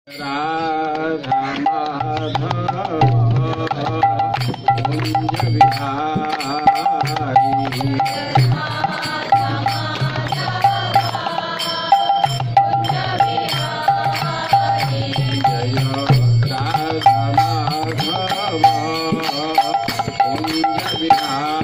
राधा माधव कुंज बिहारी जय राधा माधव कुंज बिहारी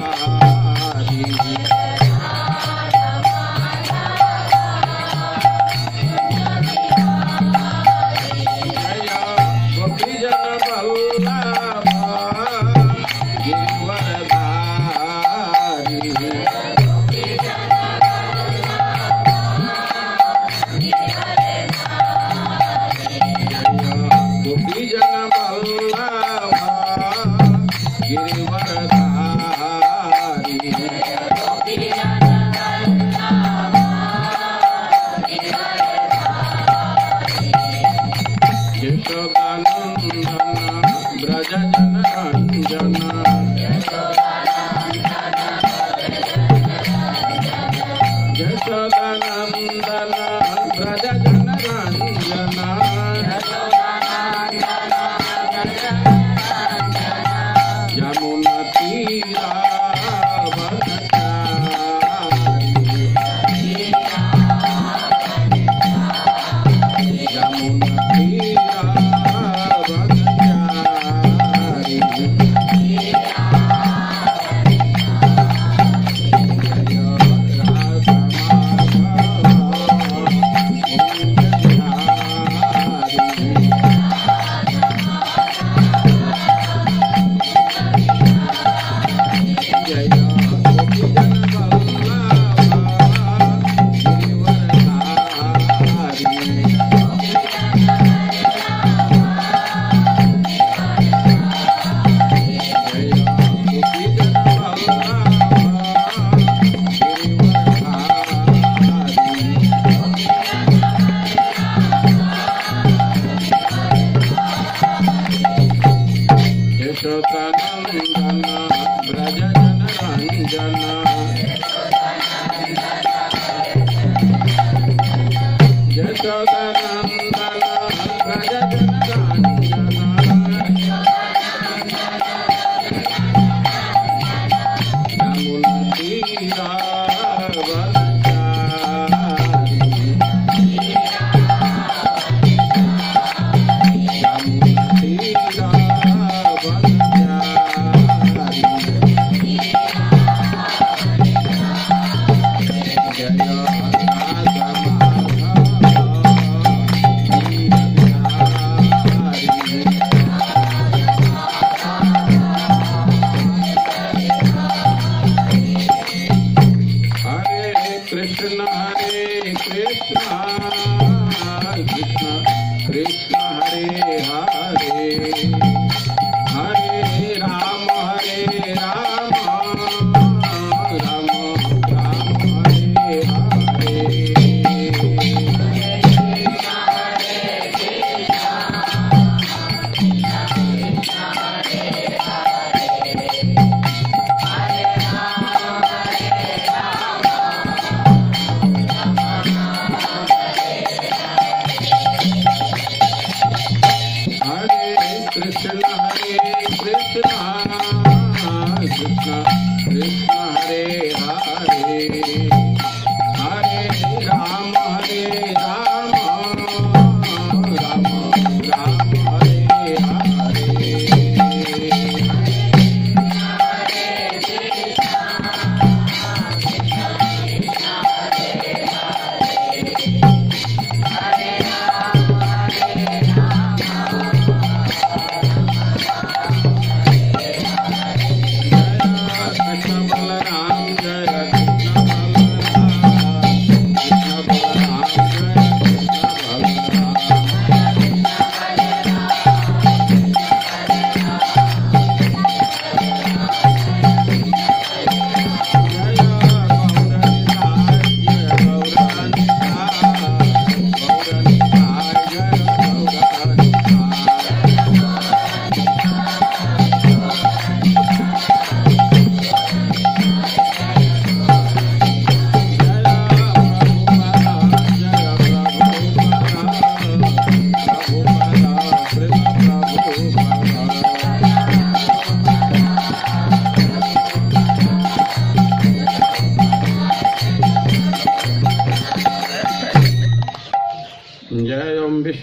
Krishna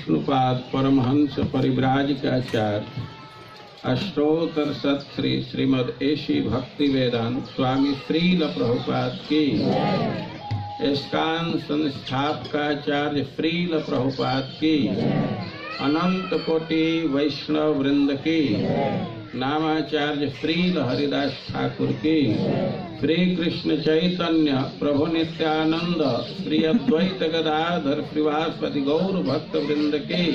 विष्णुपाद परमहंस परिव्राजकाचार्य अष्टोत्तर सत श्री श्रीमद एशी भक्ति वेदांत स्वामी श्रील प्रभुपाद की, इस्कान संस्थापकाचार्य श्रील प्रभुपाद की, अनंत कोटि वैष्णव वृंद की, नामाचार्य श्रील हरिदास ठाकुर की, श्री कृष्ण चैतन्य प्रभु नित्यानंद श्री अद्वैत गदाधर श्रीवासपति गौर भक्त वृंद की,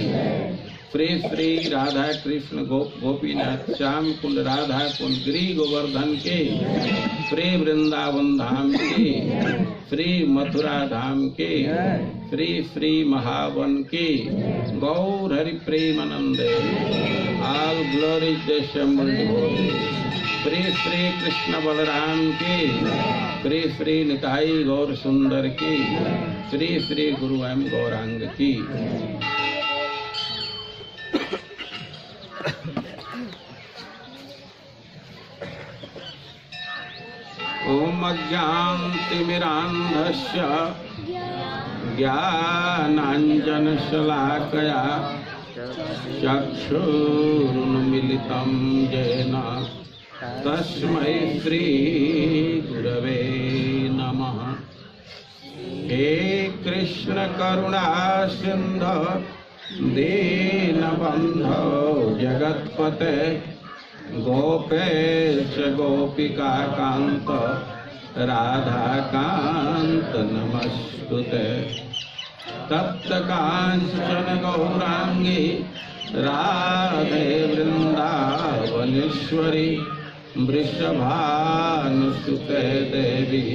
श्री श्री राधा कृष्ण गोपीनाथ श्याम कुंड राधा कुंड गिरी गोवर्धन के, श्री वृंदावन धाम के, श्री मथुरा धाम के, श्री श्री महावन के, गौर हरि प्रेमानंदे, ऑल ग्लोरी श्री श्री कृष्ण बलराम के, श्री श्री निताई गौर सुंदर की, श्री श्री गुरु एम गौरांग की। ओम अज्ञानतिमिरान्धस्य ज्ञानाञ्जनशलाकया चक्षुरुन्मीलितं येन तस्मै श्रीगुरवे नमः। हे कृष्ण करुणा सिन्धो दीनबन्धो जगत्पते, गोपेश गोपिका कांत राधा कांत नमस्तुते। तप्त कांचन गौरांगी राधे वृंदावनेश्वरी, वृषभानुसुते देवी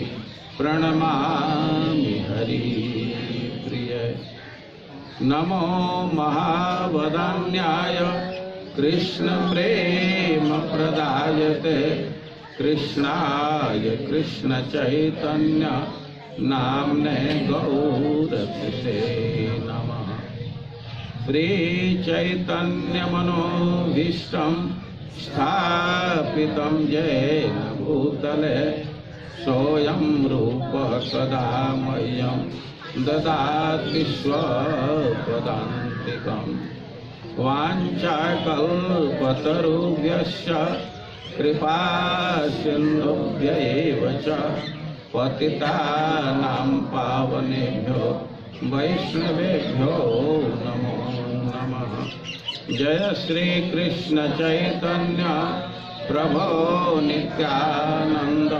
प्रणमामि हरिप्रिय। नमो महावदान्याय कृष्ण प्रेम प्रदायते, कृष्णाय कृष्ण चैतन्य नाम्ने गौरक्षसे नमः। श्री चैतन्य मनोभीष्टं स्थापितं येन भूतले, सोऽयं रूपः सदा मह्यं ददाति स्वपदान्तिकम्। वाञ्छाकल्पतरुभ्यश्च कृपा सिन्धुभ्यैव च, पतितानां पावनेभ्यो वैष्णवेभ्यो नमो नमः। जय श्री कृष्ण चैतन्य प्रभो नित्यानंद,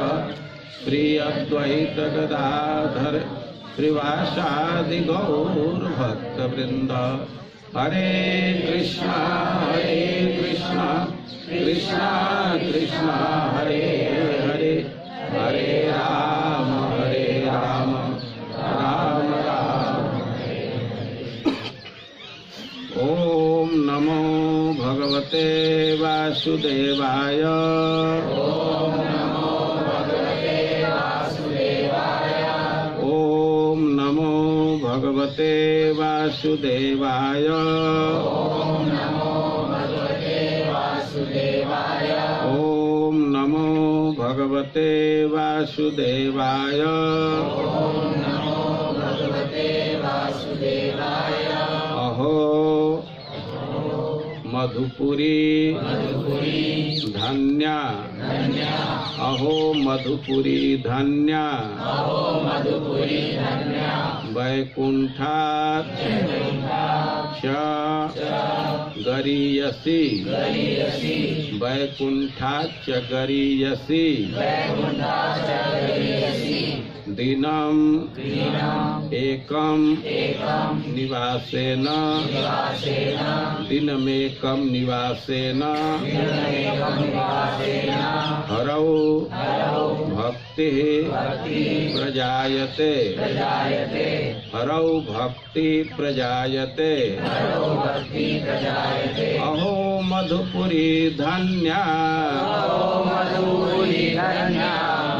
श्री अद्वैत गदाधर श्रीवासादि गौर भक्त वृंद। हरे कृष्णा कृष्णा कृष्णा हरे हरे, हरे राम राम राम हरे हरे। ओम नमो भगवते वासुदेवाय। ओम नमो भगवते वासुदेवाय। ओम नमो भगवते वासुदेवाय। ओम नमो भगवते वासुदेवाय। ओम नमो भगवते वासुदेवाय। ओम नमो भगवते वासुदेवाय। अहो मधुपुरी धन्या, अहो मधुपुरी धन्या, वैकुंठात् च गरीयसी, वैकुंठात् च गरीयसी, दिनम् एकम निवासेन, दिनमेकम निवासेन, हरौ भक्ति प्रजायते, हरौ भक्ति प्रजायते। अहो मधुपुरी धन्या,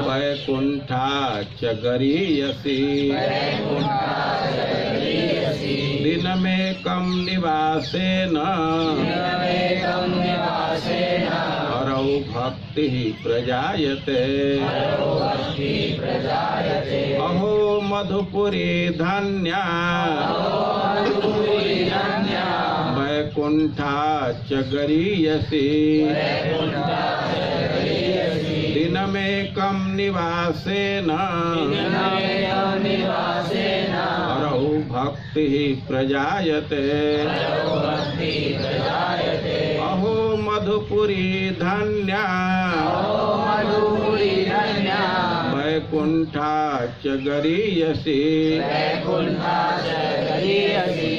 वैकुंठात् च गरीयसी, दिनमेकं निवासेन, हरौ भक्ति प्रजायते। अहो मधुपुरी धन्या, वैकुंठाच गरीयसी दिनमेकं निवासेन हरौ भक्ति प्रजायते अहो मधुपुरी धन्या वैकुंठाच गरीयसी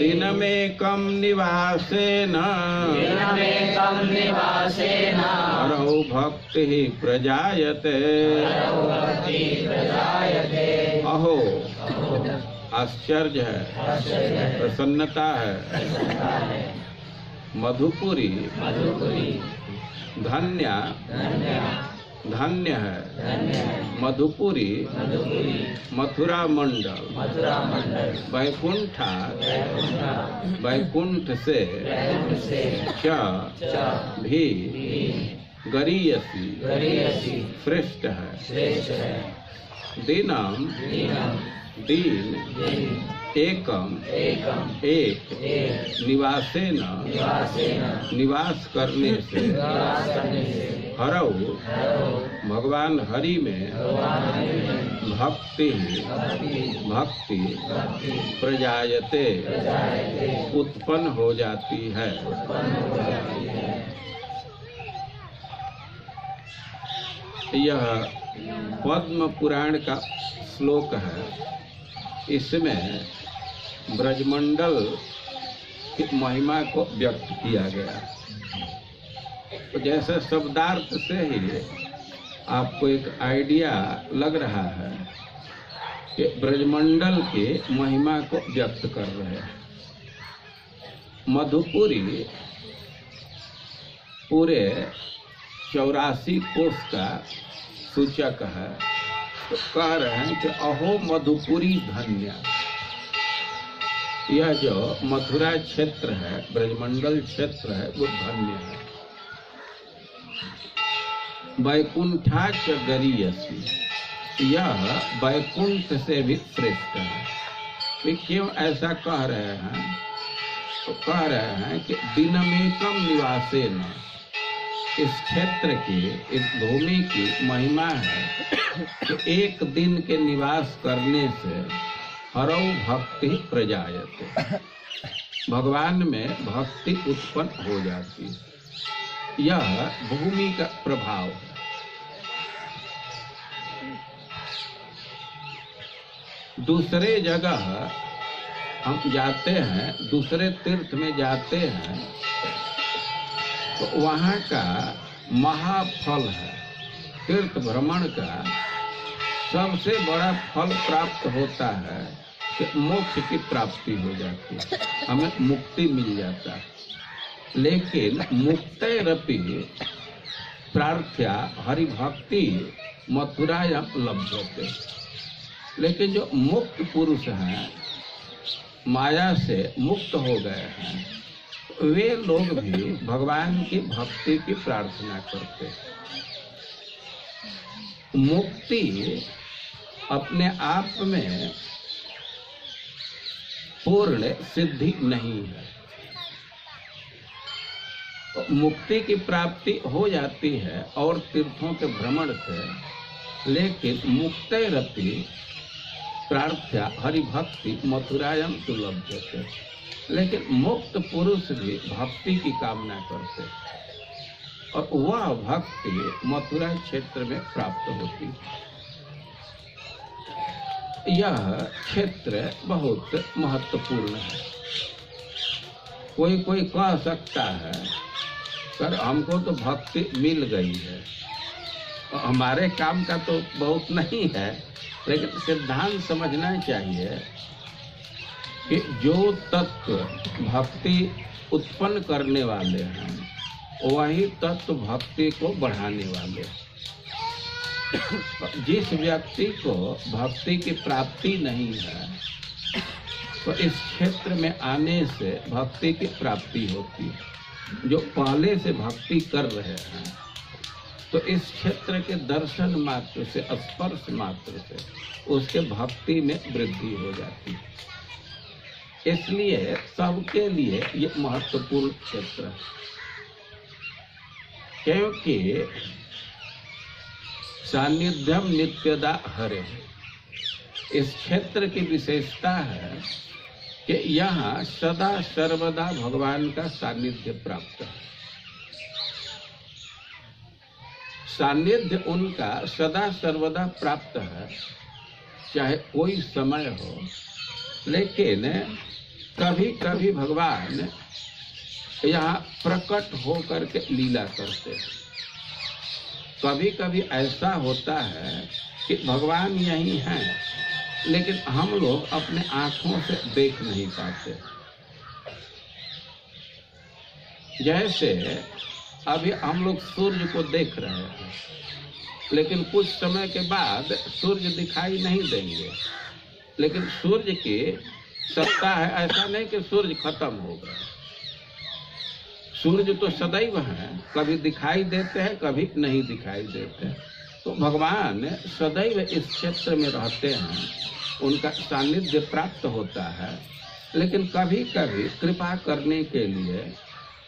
दिनमेकं निवासेन हरौ भक्ति प्रजायते अहो आश्चर्य है, प्रसन्नता है। मधुपुरी धन्य धन्य है। मधुपुरी मथुरा मंडल वैकुंठा वैकुंठ से च भी गरीयसी श्रेष्ठ है। दिनम दिन एकम एक निवासेन निवास करने से हरौ भगवान हरि में भक्ति प्रजायते उत्पन्न हो जाती है। यह पद्म पुराण का श्लोक है। इसमें ब्रजमंडल की महिमा को व्यक्त किया गया। तो जैसे शब्दार्थ से ही आपको एक आइडिया लग रहा है कि ब्रजमंडल की महिमा को व्यक्त कर रहे हैं। मधुपुरी पूरे 84 कोष का सूचक है। तो कह रहे हैं कि अहो मधुपुरी धन्य। यह जो मथुरा क्षेत्र है, ब्रजमंडल क्षेत्र है, वो धन्य है। वैकुंठाच गरीयसी, यह वैकुंठ से भी श्रेष्ठ है। वे क्यों ऐसा कह रहे हैं? तो कह रहे हैं कि दिनमेकम निवासेन, इस क्षेत्र की, इस भूमि की महिमा है कि एक दिन के निवास करने से हरौ भक्ति प्रजायते, भगवान में भक्ति उत्पन्न हो जाती है। यह भूमि का प्रभाव है। दूसरे जगह हम जाते हैं, दूसरे तीर्थ में जाते हैं, तो वहाँ का महाफल है। तीर्थ भ्रमण का सबसे बड़ा फल प्राप्त होता है कि मोक्ष की प्राप्ति हो जाती है, हमें मुक्ति मिल जाता है। लेकिन मुक्तैरपि प्रार्थ्या हरिभक्ति मथुरायां लभ्यते। लेकिन जो मुक्त पुरुष हैं, माया से मुक्त हो गए हैं, वे लोग भी भगवान की भक्ति की प्रार्थना करते हैं। मुक्ति अपने आप में पूर्ण सिद्धि नहीं है। मुक्ति की प्राप्ति हो जाती है और तीर्थों के भ्रमण से, लेकिन मुक्तैरपि प्रार्थ्या हरिभक्ति मथुरायां सुलभ्यते। लेकिन मुक्त पुरुष भी भक्ति की कामना करते और वह भक्ति मथुरा क्षेत्र में प्राप्त होती है। यह क्षेत्र बहुत महत्वपूर्ण है। कोई कह सकता है सर हमको तो भक्ति मिल गई है, हमारे काम का तो बहुत नहीं है, लेकिन सिद्धांत समझना चाहिए कि जो तत्व भक्ति उत्पन्न करने वाले हैं वही तत्व भक्ति को बढ़ाने वाले हैं। जिस व्यक्ति को भक्ति की प्राप्ति नहीं है तो इस क्षेत्र में आने से भक्ति की प्राप्ति होती है। जो पहले से भक्ति कर रहे हैं तो इस क्षेत्र के दर्शन मात्र से, स्पर्श मात्र से उसके भक्ति में वृद्धि हो जाती है। इसलिए सबके लिए ये महत्वपूर्ण क्षेत्र है, क्योंकि सानिध्यम नित्यदा हरे। इस क्षेत्र की विशेषता है कि यहाँ सदा सर्वदा भगवान का सानिध्य प्राप्त है। सानिध्य उनका सदा सर्वदा प्राप्त है, चाहे कोई समय हो। लेकिन कभी कभी भगवान यहाँ प्रकट होकर के लीला करते हैं। कभी कभी ऐसा होता है कि भगवान यहीं हैं, लेकिन हम लोग अपने आंखों से देख नहीं पाते। जैसे अभी हम लोग सूर्य को देख रहे हैं, लेकिन कुछ समय के बाद सूर्य दिखाई नहीं देंगे। लेकिन सूर्य की सत्ता है, ऐसा नहीं कि सूर्य खत्म हो गया। सूर्य तो सदैव है, कभी दिखाई देते हैं, कभी नहीं दिखाई देते हैं। तो भगवान सदैव इस क्षेत्र में रहते हैं, उनका सानिध्य प्राप्त होता है। लेकिन कभी कभी कृपा करने के लिए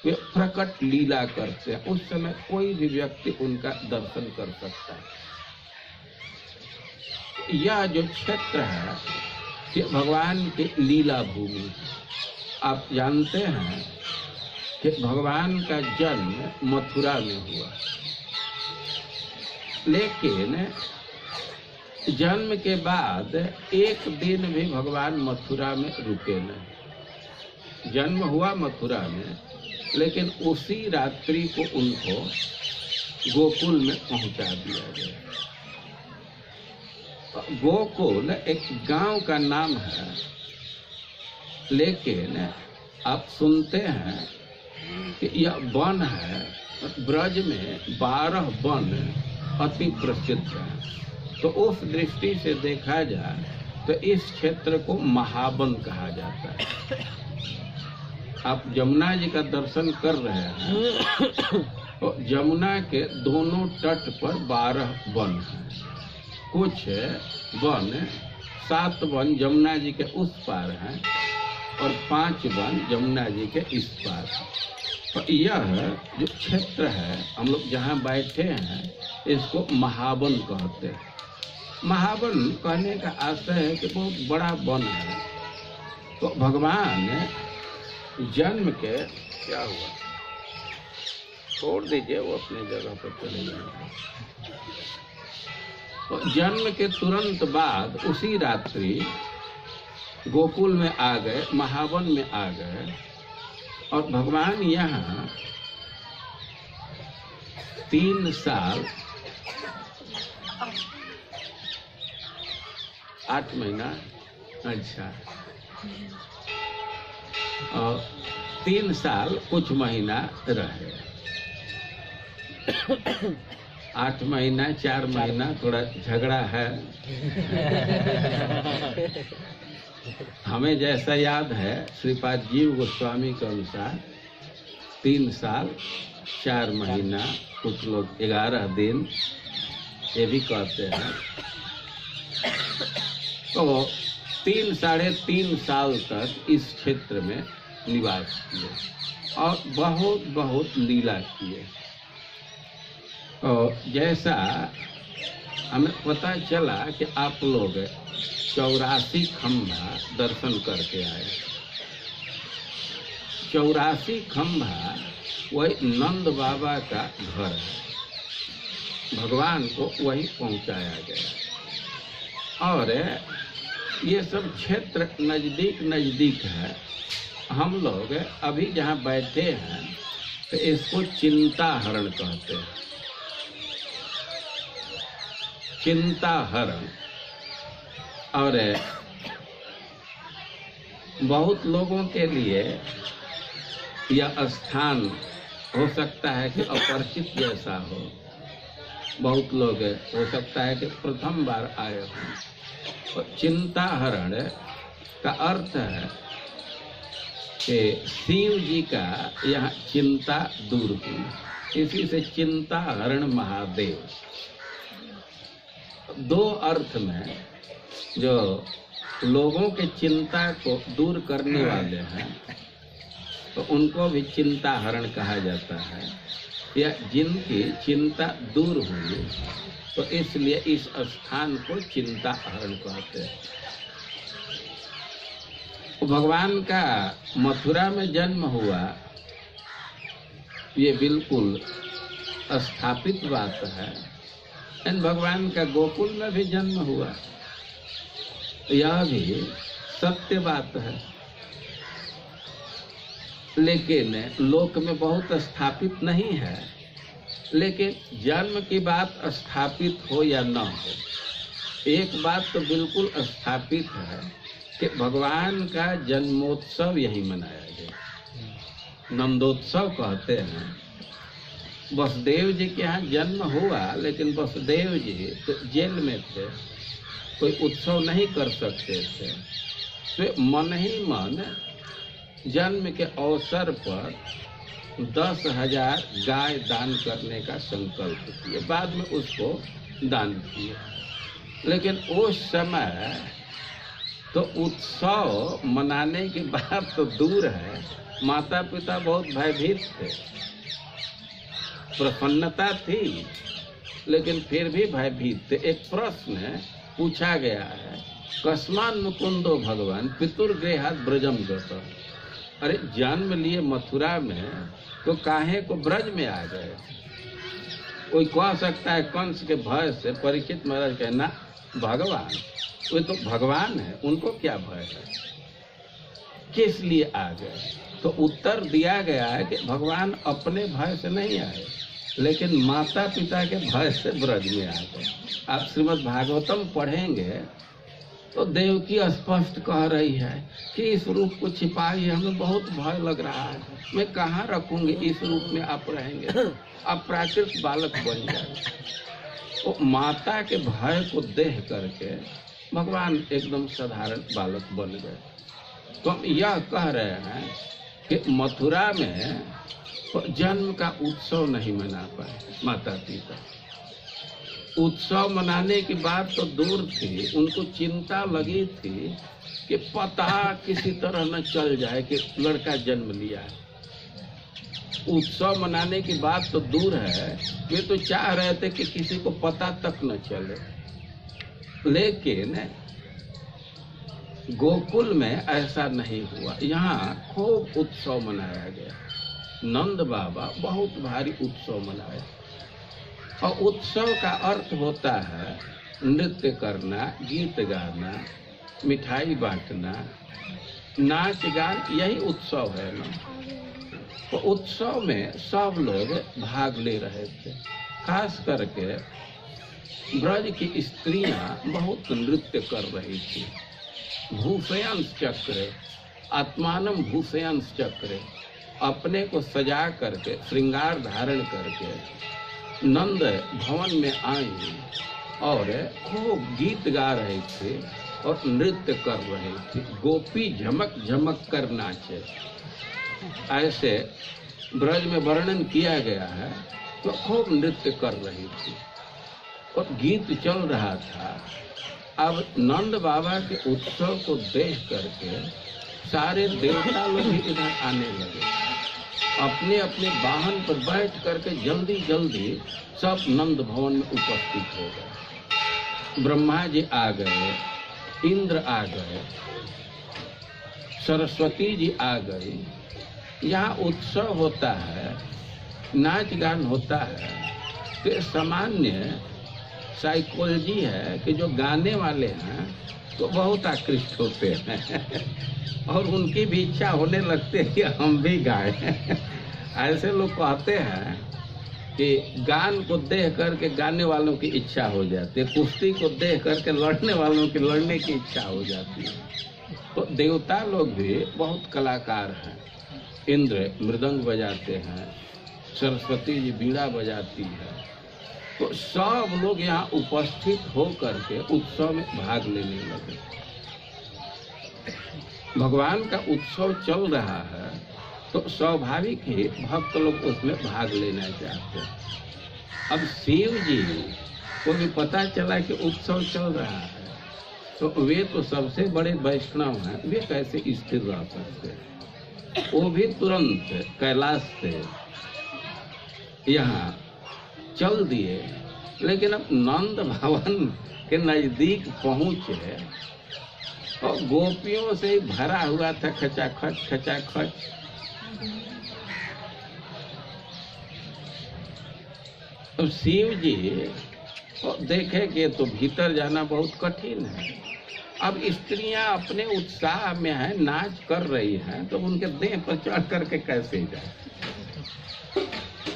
वे प्रकट लीला करते हैं। उस समय कोई भी व्यक्ति उनका दर्शन कर सकता है। यह जो क्षेत्र है ये भगवान की लीला भूमि। आप जानते हैं कि भगवान का जन्म मथुरा में हुआ, लेकिन जन्म के बाद एक दिन भी भगवान मथुरा में रुके नहीं। जन्म हुआ मथुरा में, लेकिन उसी रात्रि को उनको गोकुल में पहुंचा दिया गया। गोकुल एक गांव का नाम है, लेकिन आप सुनते हैं कि यह वन है। ब्रज में 12 वन अति प्रसिद्ध है। तो उस दृष्टि से देखा जाए तो इस क्षेत्र को महावन कहा जाता है। आप जमुना जी का दर्शन कर रहे हैं, तो जमुना के दोनों तट पर 12 वन हैं। कुछ वन 7 वन जमुना जी के उस पार हैं और 5 वन जमुना जी के इस पार हैं। तो यह जो क्षेत्र है, हम लोग जहाँ बैठे हैं, इसको महावन कहते हैं। महावन कहने का आशय है कि बहुत बड़ा वन है। तो भगवान जन्म के क्या हुआ, छोड़ दीजिए, वो अपनी जगह पर चले जाएंगे। तो जन्म के तुरंत बाद उसी रात्रि गोकुल में आ गए, महावन में आ गए। और भगवान यहाँ 3 साल 8 महीना, अच्छा, और 3 साल कुछ महीना रहे। 8 महीना 4 महीना थोड़ा झगड़ा है। हमें जैसा याद है, श्रीपाद जीव गोस्वामी के अनुसार 3 साल 4 महीना, कुछ लोग 11 दिन ये भी कहते हैं। तो 3 साढ़े 3 साल तक इस क्षेत्र में निवास किए और बहुत बहुत लीला किए। और जैसा हमें पता चला कि आप लोग 84 खंभा दर्शन करके आए। 84 खंभा वही नंद बाबा का घर है। भगवान को वही पहुंचाया गया। और ये सब क्षेत्र नजदीक नजदीक है। हम लोग अभी जहाँ बैठे हैं तो इसको चिंता हरण कहते हैं। चिंता हरण। और बहुत लोगों के लिए यह स्थान हो सकता है कि अपरिचित जैसा हो। बहुत लोग हो सकता है कि प्रथम बार आए हों। तो चिंता हरण का अर्थ है कि शिव जी का यहाँ चिंता दूर हुई, इसी से चिंता हरण महादेव। 2 अर्थ में जो लोगों के चिंता को दूर करने वाले हैं, तो उनको भी चिंता हरण कहा जाता है, या जिनकी चिंता दूर हुई तो इसलिए इस स्थान को चिंता हरण कहते हैं। भगवान का मथुरा में जन्म हुआ, ये बिल्कुल स्थापित बात है। भगवान का गोकुल में भी जन्म हुआ, यह भी सत्य बात है, लेकिन लोक में बहुत स्थापित नहीं है। लेकिन जन्म की बात स्थापित हो या न हो, एक बात तो बिल्कुल स्थापित है कि भगवान का जन्मोत्सव यही मनाया गया। नंदोत्सव कहते हैं। वसुदेव जी के यहाँ जन्म हुआ, लेकिन वसुदेव जी तो जेल में थे, कोई उत्सव नहीं कर सकते थे, तो मन ही मन जन्म के अवसर पर 10,000 गाय दान करने का संकल्प किए। बाद में उसको दान किए, लेकिन उस समय तो उत्सव मनाने की बात तो दूर है, माता पिता बहुत भयभीत थे। प्रसन्नता थी, लेकिन फिर भी भयभीत थे। एक प्रश्न पूछा गया है, कस्मान मुकुंदो भगवान पितुर्गृहात ब्रजम गत। अरे जन्म लिए मथुरा में तो काहे को ब्रज में आ गए? कोई कह सकता है कंस के भय से। परीक्षित महाराज कहना भगवान, वे तो भगवान है, उनको क्या भय है, किस लिए आ गए? तो उत्तर दिया गया है कि भगवान अपने भय से नहीं आए, लेकिन माता पिता के भय से ब्रज में आ गए। आप श्रीमद् भागवतम पढ़ेंगे तो देवकी स्पष्ट कह रही है कि इस रूप को छिपाई है, हमें बहुत भय लग रहा है, मैं कहाँ रखूंगी, इस रूप में आप रहेंगे, आप प्राकृत बालक बन जाएंगे। तो माता के भय को देख करके भगवान एकदम साधारण बालक बन गए। तो हम यह कह रहे हैं कि मथुरा में जन्म का उत्सव नहीं मना पाए माता पिता। उत्सव मनाने की बात तो दूर थी, उनको चिंता लगी थी कि पता किसी तरह न चल जाए कि लड़का जन्म लिया है। उत्सव मनाने की बात तो दूर है, वे तो चाह रहे थे कि किसी को पता तक न चले। लेकिन गोकुल में ऐसा नहीं हुआ, यहाँ खूब उत्सव मनाया गया। नंद बाबा बहुत भारी उत्सव मनाया, और उत्सव का अर्थ होता है नृत्य करना, गीत गाना, मिठाई बांटना, नाच गान, यही उत्सव है ना। तो उत्सव में सब लोग भाग ले रहे थे, खास करके ब्रज की स्त्रियां बहुत नृत्य कर रही थी। भूषयंस चक्र, आत्मानम भूषयंस चक्र, अपने को सजा करके श्रृंगार धारण करके नंद भवन में आई और खूब गीत गा रहे थे और नृत्य कर रहे थे। गोपी झमक झमक कर नाचे, ऐसे ब्रज में वर्णन किया गया है। तो खूब नृत्य कर रही थी और गीत चल रहा था। अब नंद बाबा के उत्सव को देख करके सारे देवता लोग भी इधर आने लगे, अपने अपने वाहन पर बैठ करके जल्दी जल्दी सब नंद भवन में उपस्थित हो गए। ब्रह्मा जी आ गए, इंद्र आ गए, सरस्वती जी आ गई। यहाँ उत्सव होता है, नाच गान होता है, तो सामान्य साइकोलॉजी है कि जो गाने वाले हैं तो बहुत आकृष्ट होते हैं और उनकी भी इच्छा होने लगती है कि हम भी गाएं। ऐसे लोग कहते हैं कि गान को देख करके गाने वालों की इच्छा हो जाती है, कुश्ती को देख करके लड़ने वालों की लड़ने की इच्छा हो जाती है। तो देवता लोग भी बहुत कलाकार हैं। इंद्र मृदंग बजाते हैं, सरस्वती जी बीड़ा बजाती है। तो सब लोग यहाँ उपस्थित हो करके उत्सव में भाग लेने लगे। भगवान का उत्सव चल रहा है तो स्वाभाविक ही भक्त लोग उसमें भाग लेना चाहते हैं। अब शिव जी को भी पता चला कि उत्सव चल रहा है, तो वे तो सबसे बड़े वैष्णव हैं, वे कैसे स्थिर रह सकते हैं? वो भी तुरंत कैलाश से यहाँ चल दिए, लेकिन अब नंद भवन के नजदीक पहुंचे और गोपियों से भरा हुआ था खचाखच खचाखच। अब शिव जी देखे कि तो भीतर जाना बहुत कठिन है। अब स्त्रियां अपने उत्साह में हैं, नाच कर रही हैं, तो उनके देह पर चढ़ करके कैसे जाए?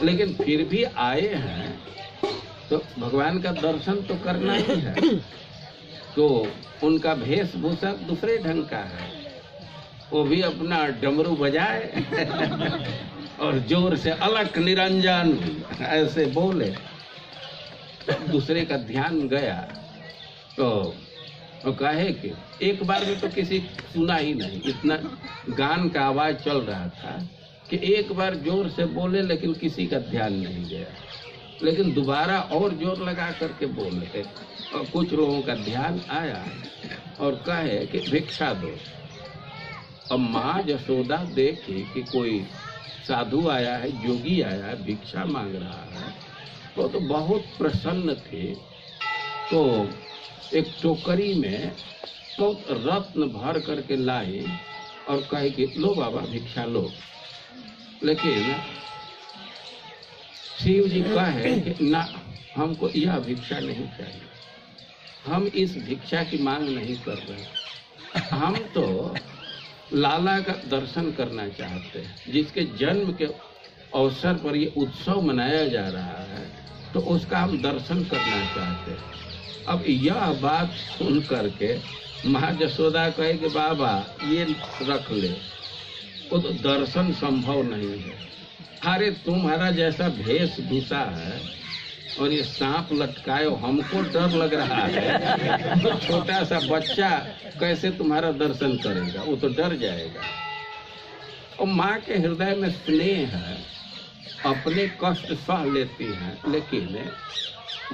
लेकिन फिर भी आए हैं तो भगवान का दर्शन तो करना ही है। तो उनका वेशभूषा दूसरे ढंग का है, वो भी अपना डमरू बजाए और जोर से अलख निरंजन ऐसे बोले। दूसरे का ध्यान गया तो वो कहे कि एक बार में तो किसी सुना ही नहीं, इतना गान का आवाज चल रहा था कि एक बार जोर से बोले लेकिन किसी का ध्यान नहीं गया। लेकिन दोबारा और जोर लगा करके बोले और कुछ लोगों का ध्यान आया और कहे कि भिक्षा दो। अब माँ यशोदा देखी कि कोई साधु आया है, जोगी आया है, भिक्षा मांग रहा है, तो बहुत प्रसन्न थे। तो एक टोकरी में बहुत रत्न भर करके लाए और कहे कि लो बाबा भिक्षा लो। लेकिन शिव जी कहे कि ना, हमको यह भिक्षा नहीं चाहिए, हम इस भिक्षा की मांग नहीं कर रहे, हम तो लाला का दर्शन करना चाहते हैं, जिसके जन्म के अवसर पर ये उत्सव मनाया जा रहा है, तो उसका हम दर्शन करना चाहते हैं। अब यह बात सुन करके माँ यशोदा कहे कि बाबा ये रख ले, वो तो दर्शन संभव नहीं है। अरे तुम्हारा जैसा वेशभूषा है और ये सांप लटकाए, हमको डर लग रहा है, तो छोटा सा बच्चा कैसे तुम्हारा दर्शन करेगा? वो तो डर जाएगा। और माँ के हृदय में स्नेह है, अपने कष्ट सह लेती हैं, लेकिन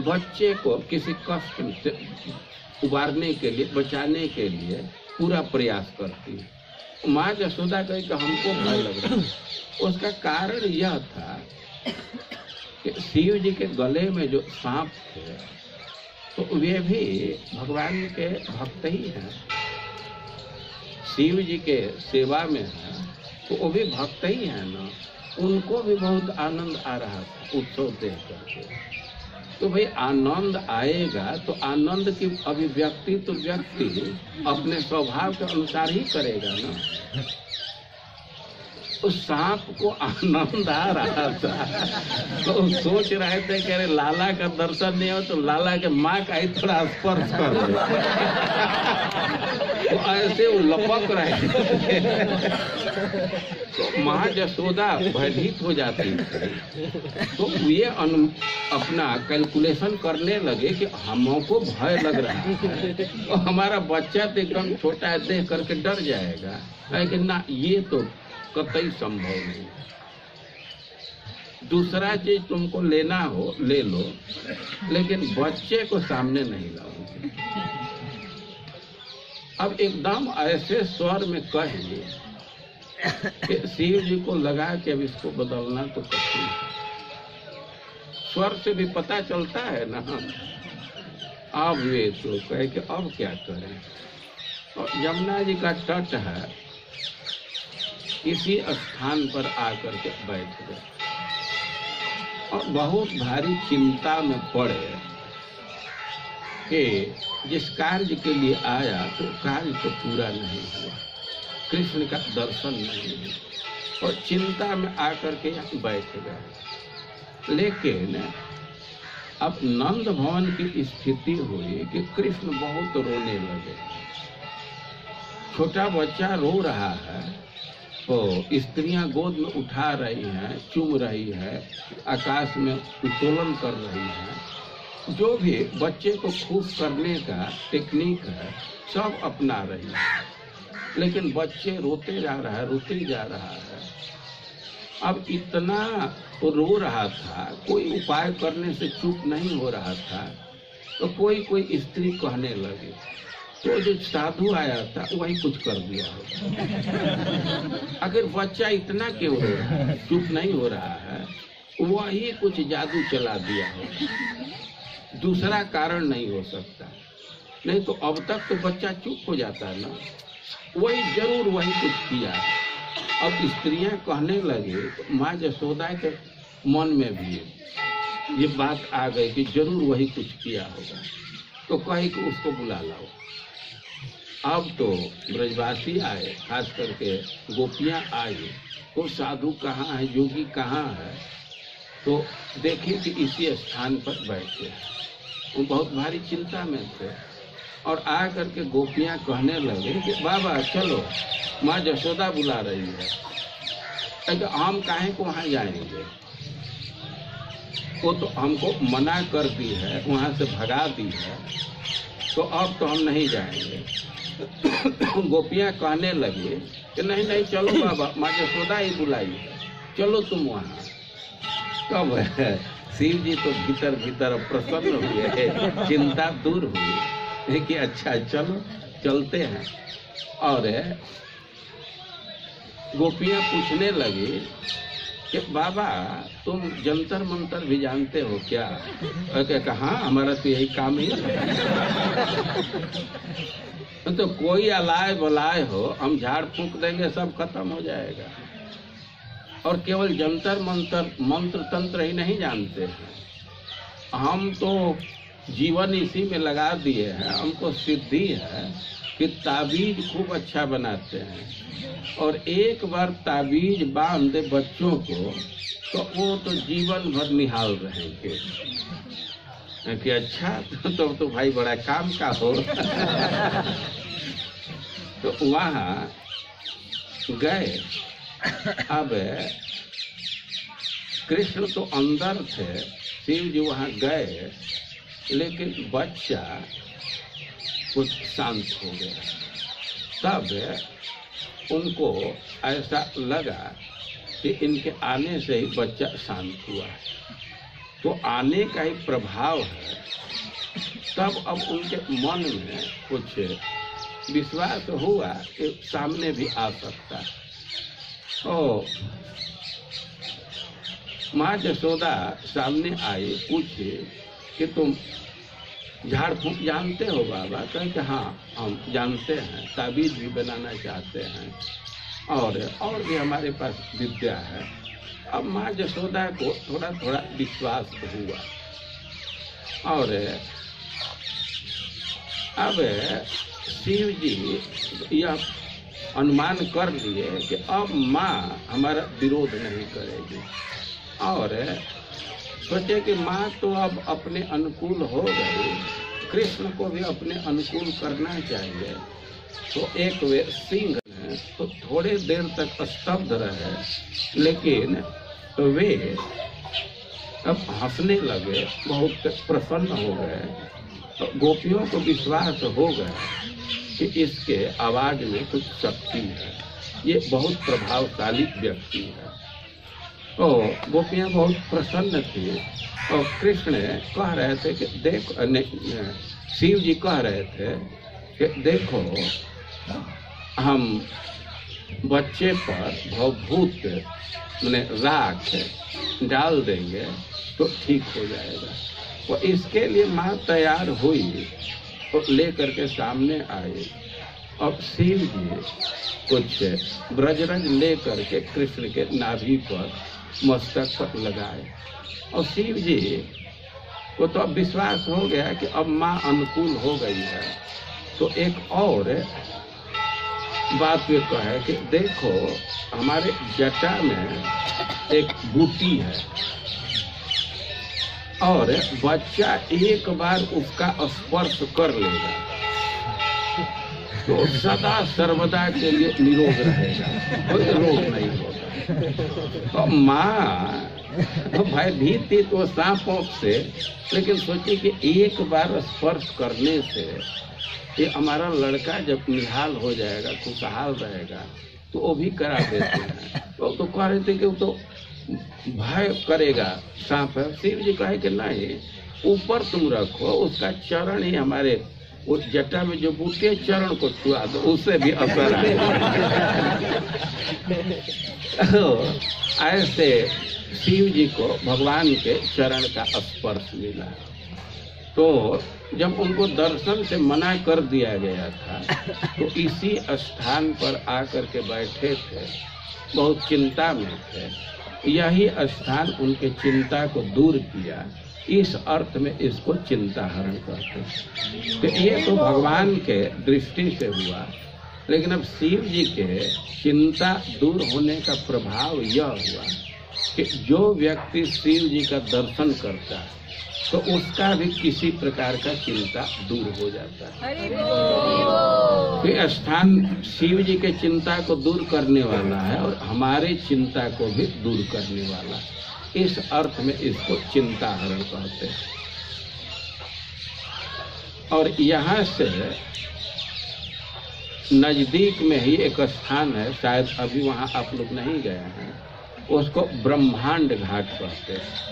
बच्चे को किसी कष्ट से उबारने के लिए, बचाने के लिए पूरा प्रयास करती है। माँ यशोदा कही कि हमको भय लग रहा है। उसका कारण यह था कि शिव जी के गले में जो सांप थे, तो वे भी भगवान के भक्त ही हैं, शिव जी के सेवा में हैं, तो वो भी भक्त ही हैं ना। उनको भी बहुत आनंद आ रहा था उत्सव देख करके। तो भाई आनंद आएगा तो आनंद की अभिव्यक्ति तो व्यक्ति अपने स्वभाव के अनुसार ही करेगा ना। उस सांप को आनंद आ रहा था, तो सोच रहे थे कि अरे लाला का दर्शन नहीं हो तो लाला के माँ का ही थोड़ा स्पर्श कर दे। तो ऐसे वो लपक रहे थे। तो माँ यशोदा भयभीत हो जाती थी, तो ये अपना कैलकुलेशन करने लगे कि हमको भय लग रहा है, तो हमारा बच्चा तो एकदम छोटा है, देख करके डर जाएगा। लेकिन ना, ये तो कतई संभव नहीं। दूसरा चीज तुमको लेना हो ले लो, लेकिन बच्चे को सामने नहीं लाओ। अब एकदम ऐसे स्वर में कहे कि शिव जी को लगा कि अब इसको बदलना तो कठिन है। स्वर से भी पता चलता है ना। अब वे तो कहे कि अब क्या करें। और यमुना जी का तट है, इसी स्थान पर आकर के बैठ गए और बहुत भारी चिंता में पड़े कि जिस कार्य के लिए आया तो कार्य तो पूरा नहीं हुआ, कृष्ण का दर्शन नहीं हुआ, और चिंता में आकर के बैठ गए। लेकिन अब नंद भवन की स्थिति हुई कि कृष्ण बहुत रोने लगे। छोटा बच्चा रो रहा है, तो स्त्रियां गोद में उठा रही हैं, चूम रही है, आकाश में उत्तोलन कर रही हैं। जो भी बच्चे को खुश करने का टेक्निक है सब अपना रही है, लेकिन बच्चे रोते जा रहा है, रोते जा रहा है। अब इतना रो रहा था, कोई उपाय करने से चुप नहीं हो रहा था। तो कोई स्त्री कहने लगी तो जो साधु आया था वही कुछ कर दिया होगा। अगर बच्चा इतना क्यों रो रहा है, चुप नहीं हो रहा है, वही कुछ जादू चला दिया होगा, दूसरा कारण नहीं हो सकता। नहीं तो अब तक तो बच्चा चुप हो जाता है ना, वही जरूर वही कुछ किया। अब स्त्रियां कहने लगे, माँ यशोदा के मन में भी ये बात आ गई कि जरूर वही कुछ किया होगा, तो कही कि उसको बुला लाओ। अब तो ब्रजवासी आए, खास करके गोपियां आई, तो साधु कहाँ है, योगी कहाँ है, तो देखे कि इसी स्थान पर बैठे हैं। वो बहुत भारी चिंता में थे और आ करके गोपियां कहने लगे कि बाबा चलो, माँ यशोदा बुला रही है। तो हम काहे को वहाँ जाएंगे, वो तो हमको मना कर दी है, वहाँ से भगा दी है, तो अब तो हम नहीं जाएंगे। गोपियां कहने लगे कि नहीं नहीं चलो बाबा, माँ यशोदा ही बुलाई, चलो तुम वहाँ। तब शिव जी तो भीतर भीतर प्रसन्न हुए, चिंता दूर हुई कि अच्छा चलो चलते हैं। और गोपियां पूछने लगी कि बाबा तुम जंतर मंतर भी जानते हो क्या? कहा हमारा तो यही काम ही तो कोई अलाय बलाय हो, हम झाड़ फूक देंगे, सब खत्म हो जाएगा। और केवल जंतर मंतर मंत्र तंत्र ही नहीं जानते हैं, हम तो जीवन इसी में लगा दिए हैं। हमको सिद्धि है कि ताबीज खूब अच्छा बनाते हैं, और एक बार ताबीज बांध दे बच्चों को तो वो तो जीवन भर निहाल रहेंगे कि अच्छा तो भाई बड़ा काम का हो। तो वहाँ गए। अब कृष्ण तो अंदर थे, शिव जी वहाँ गए, लेकिन बच्चा कुछ शांत हो गया। तब उनको ऐसा लगा कि इनके आने से ही बच्चा शांत हुआ, तो आने का ही प्रभाव है। तब अब उनके मन में कुछ विश्वास हुआ कि सामने भी आ सकता है। ओ माँ यशोदा सामने आई, पूछे कि तुम झाड़ फूक जानते हो बाबा? कहे हाँ हम जानते हैं, ताबीज भी बनाना चाहते हैं, और भी हमारे पास विद्या है। अब माँ यशोदा को थोड़ा थोड़ा विश्वास हुआ, और अब शिव जी यह अनुमान कर लिए कि अब माँ हमारा विरोध नहीं करेगी, और सोचे कि माँ तो अब अपने अनुकूल हो गई, कृष्ण को भी अपने अनुकूल करना चाहिए। तो एक वे सिंह ने तो थोड़े देर तक स्तब्ध रहे, लेकिन वे अब हंसने लगे, बहुत प्रसन्न हो गए। तो गोपियों को विश्वास हो गया कि इसके आवाज में कुछ शक्ति है, ये बहुत प्रभावशाली व्यक्ति है। तो गोपियां बहुत प्रसन्न थी, और कृष्ण कह रहे थे कि देखो, शिव जी कह रहे थे कि देखो हम बच्चे पर भवभूत माने राख डाल देंगे तो ठीक हो जाएगा। तो इसके लिए माँ तैयार हुई और लेकर के सामने आए, और शिव जी कुछ ब्रजरज लेकर के कृष्ण के नाभि पर मस्तक पर लगाए, और शिव जी को तो अब विश्वास हो गया कि अब माँ अनुकूल हो गई है। तो एक और बात ये कहे कि देखो हमारे जटा में एक बूटी है, और बच्चा एक बार उसका स्पर्श कर लेगा तो सदा सर्वदा के लिए निरोग रहेगा, कोई रोग नहीं होगा। तो माँ तो भयभीत थी तो सांपों से, लेकिन सोची कि एक बार स्पर्श करने से ये हमारा लड़का जब निहाल हो जाएगा, खुशहाल रहेगा, तो वो भी करा देते हैं। तो कह रहे थे कि वो तो भय करेगा सांप है। शिव जी कहे कि नहीं, ऊपर तुम रखो, उसका चरण ही हमारे वो जटा में जो बूटे चरण को छुआ दो, उससे भी असर आएगा। ऐसे शिव जी को भगवान के चरण का स्पर्श मिला। तो जब उनको दर्शन से मना कर दिया गया था तो इसी स्थान पर आकर के बैठे थे, बहुत चिंता में थे। यही स्थान उनके चिंता को दूर किया। इस अर्थ में इसको चिंता हरण करते हैं। तो ये तो भगवान के दृष्टि से हुआ, लेकिन अब शिव जी के चिंता दूर होने का प्रभाव यह हुआ कि जो व्यक्ति शिव जी का दर्शन करता है तो उसका भी किसी प्रकार का चिंता दूर हो जाता है। तो स्थान शिव जी के चिंता को दूर करने वाला है और हमारे चिंता को भी दूर करने वाला है। इस अर्थ में इसको चिंता हरण कहते हैं। और यहाँ से नजदीक में ही एक स्थान है, शायद अभी वहाँ आप लोग नहीं गए हैं, उसको ब्रह्मांड घाट कहते हैं।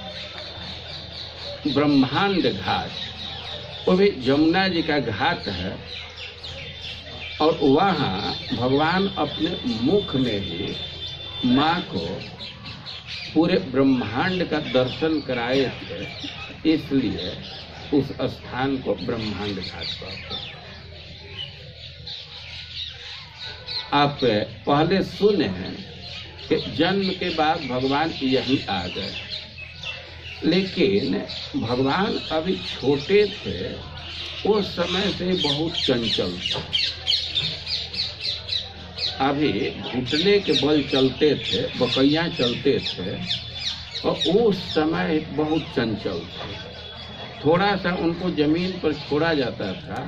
ब्रह्मांड घाट वो भी जमुना जी का घाट है और वहाँ भगवान अपने मुख में ही माँ को पूरे ब्रह्मांड का दर्शन कराए थे, इसलिए उस स्थान को ब्रह्मांड घाट कहते हैं। आप पहले सुने हैं कि जन्म के बाद भगवान यहीं आ गए, लेकिन भगवान अभी छोटे थे, उस समय से बहुत चंचल थे। अभी घुटने के बल चलते थे, बकैया चलते थे, और उस समय बहुत चंचल थे। थोड़ा सा उनको जमीन पर छोड़ा जाता था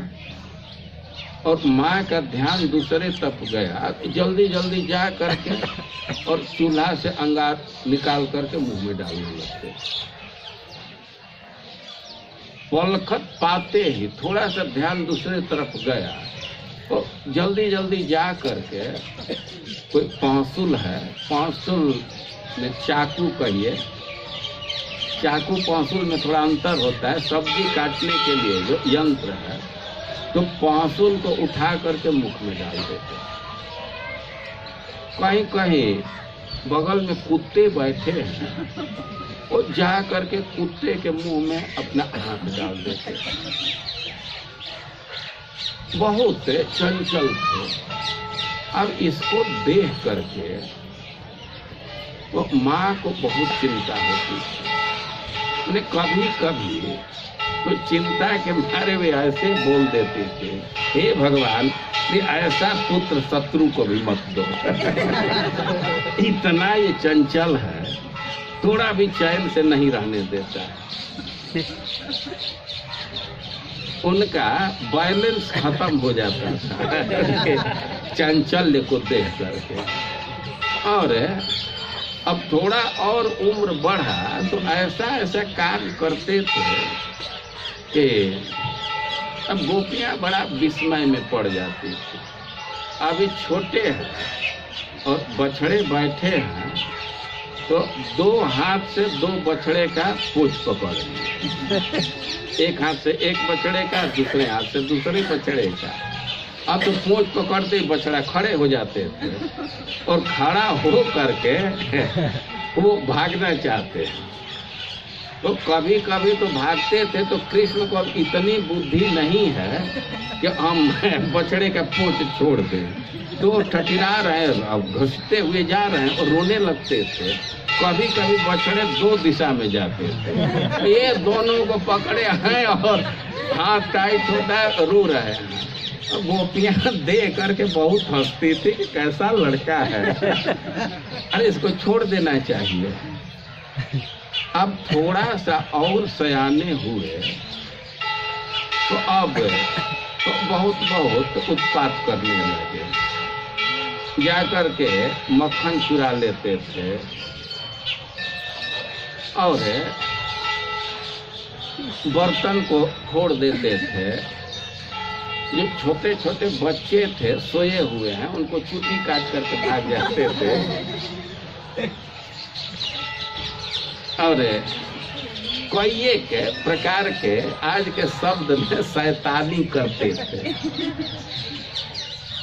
और माँ का ध्यान दूसरे तरफ गया, जल्दी जल्दी जा करके और चूल्हा से अंगार निकाल करके मुंह में डालने लगते। पलखत पाते ही थोड़ा सा ध्यान दूसरे तरफ गया और जल्दी जल्दी जा करके कोई पांसुल है, पांसुल में चाकू कहिए, चाकू पांसुल में थोड़ा अंतर होता है, सब्जी काटने के लिए जो यंत्र है, तो पांसुल को उठा करके मुख में डाल देते। कहीं कहीं बगल में कुत्ते बैठे हैं और जा करके कुत्ते के मुंह में अपना हाथ डाल देते। बहुत चंचल थे। अब इसको देख करके वो माँ को बहुत चिंता होती थी। कभी कभी तो चिंता के मारे वे ऐसे बोल देते थे, हे भगवान, ऐसा पुत्र शत्रु को भी मत दो। इतना ये चंचल है, थोड़ा भी चैन से नहीं रहने देता। उनका बैलेंस खत्म हो जाता था चांचल्य को देख करके। और अब थोड़ा और उम्र बढ़ा तो ऐसा ऐसा काम करते थे कि अब गोपियां बड़ा विस्मय में पड़ जाती थी। अभी छोटे हैं और बछड़े बैठे हैं तो दो हाथ से दो बछड़े का पूंछ पकड़ लिए, एक हाथ से एक बछड़े का, दूसरे हाथ से दूसरे बछड़े का। अब तो पूंछ पकड़ते ही बछड़ा खड़े हो जाते थे और खड़ा हो करके वो भागना चाहते हैं। तो कभी कभी तो भागते थे तो कृष्ण को अब इतनी बुद्धि नहीं है कि हम बछड़े का पूंछ छोड़ दें, तो ठठिरा रहे हैं, अब घुसते हुए जा रहे हैं और रोने लगते थे। कभी कभी बछड़े दो दिशा में जाते थे, ये दोनों को पकड़े हैं और हाथ टाइट होता है, रो रहे हैं। गोपियां देख करके बहुत हंसती थी कि कैसा लड़का है, अरे इसको छोड़ देना चाहिए। अब थोड़ा सा और सयाने हुए तो अब तो बहुत उत्पात करने लगे। जा करके मक्खन चुरा लेते थे और बर्तन को फोड़ देते थे। जो छोटे छोटे बच्चे थे सोए हुए हैं, उनको चुटी काट करके भाग जाते थे। और कई के प्रकार के आज के शब्द में शैतानी करते थे।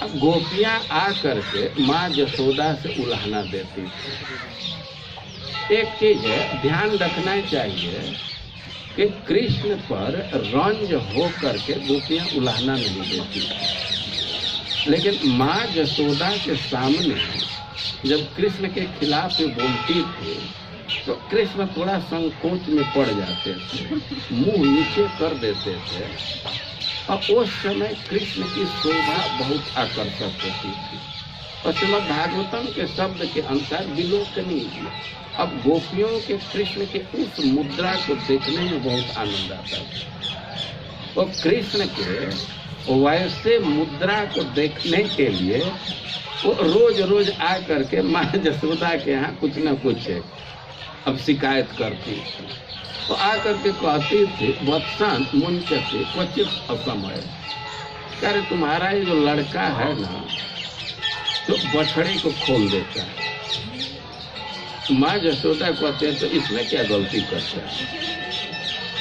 अब गोपियां आकर के माँ यशोदा से उलाहना देती थी। एक चीज है ध्यान रखना चाहिए कि कृष्ण पर रंज हो करके गोपियां उलाहना नहीं देती, लेकिन माँ यशोदा के सामने जब कृष्ण के खिलाफ बोलती थी तो कृष्ण थोड़ा संकोच में पड़ जाते थे, मुंह नीचे कर देते थे। और उस समय कृष्ण की शोभा बहुत आकर्षक होती थी और श्रीमद् भागवतम के शब्द के अनुसार विलोकनीय थी। अब गोपियों के कृष्ण के उस मुद्रा को देखने में बहुत आनंद आता था और कृष्ण के वैसे मुद्रा को देखने के लिए वो रोज रोज आ करके माँ यशोदा के यहाँ कुछ न कुछ अब शिकायत करती थी। तो आकर के कहती थी वत्सान मुंचते क्वचित असमय, अरे तुम्हारा ये जो लड़का है ना तो बछड़े को खोल देता है। माँ यशोदा कहते हैं तो इसमें क्या गलती करता है?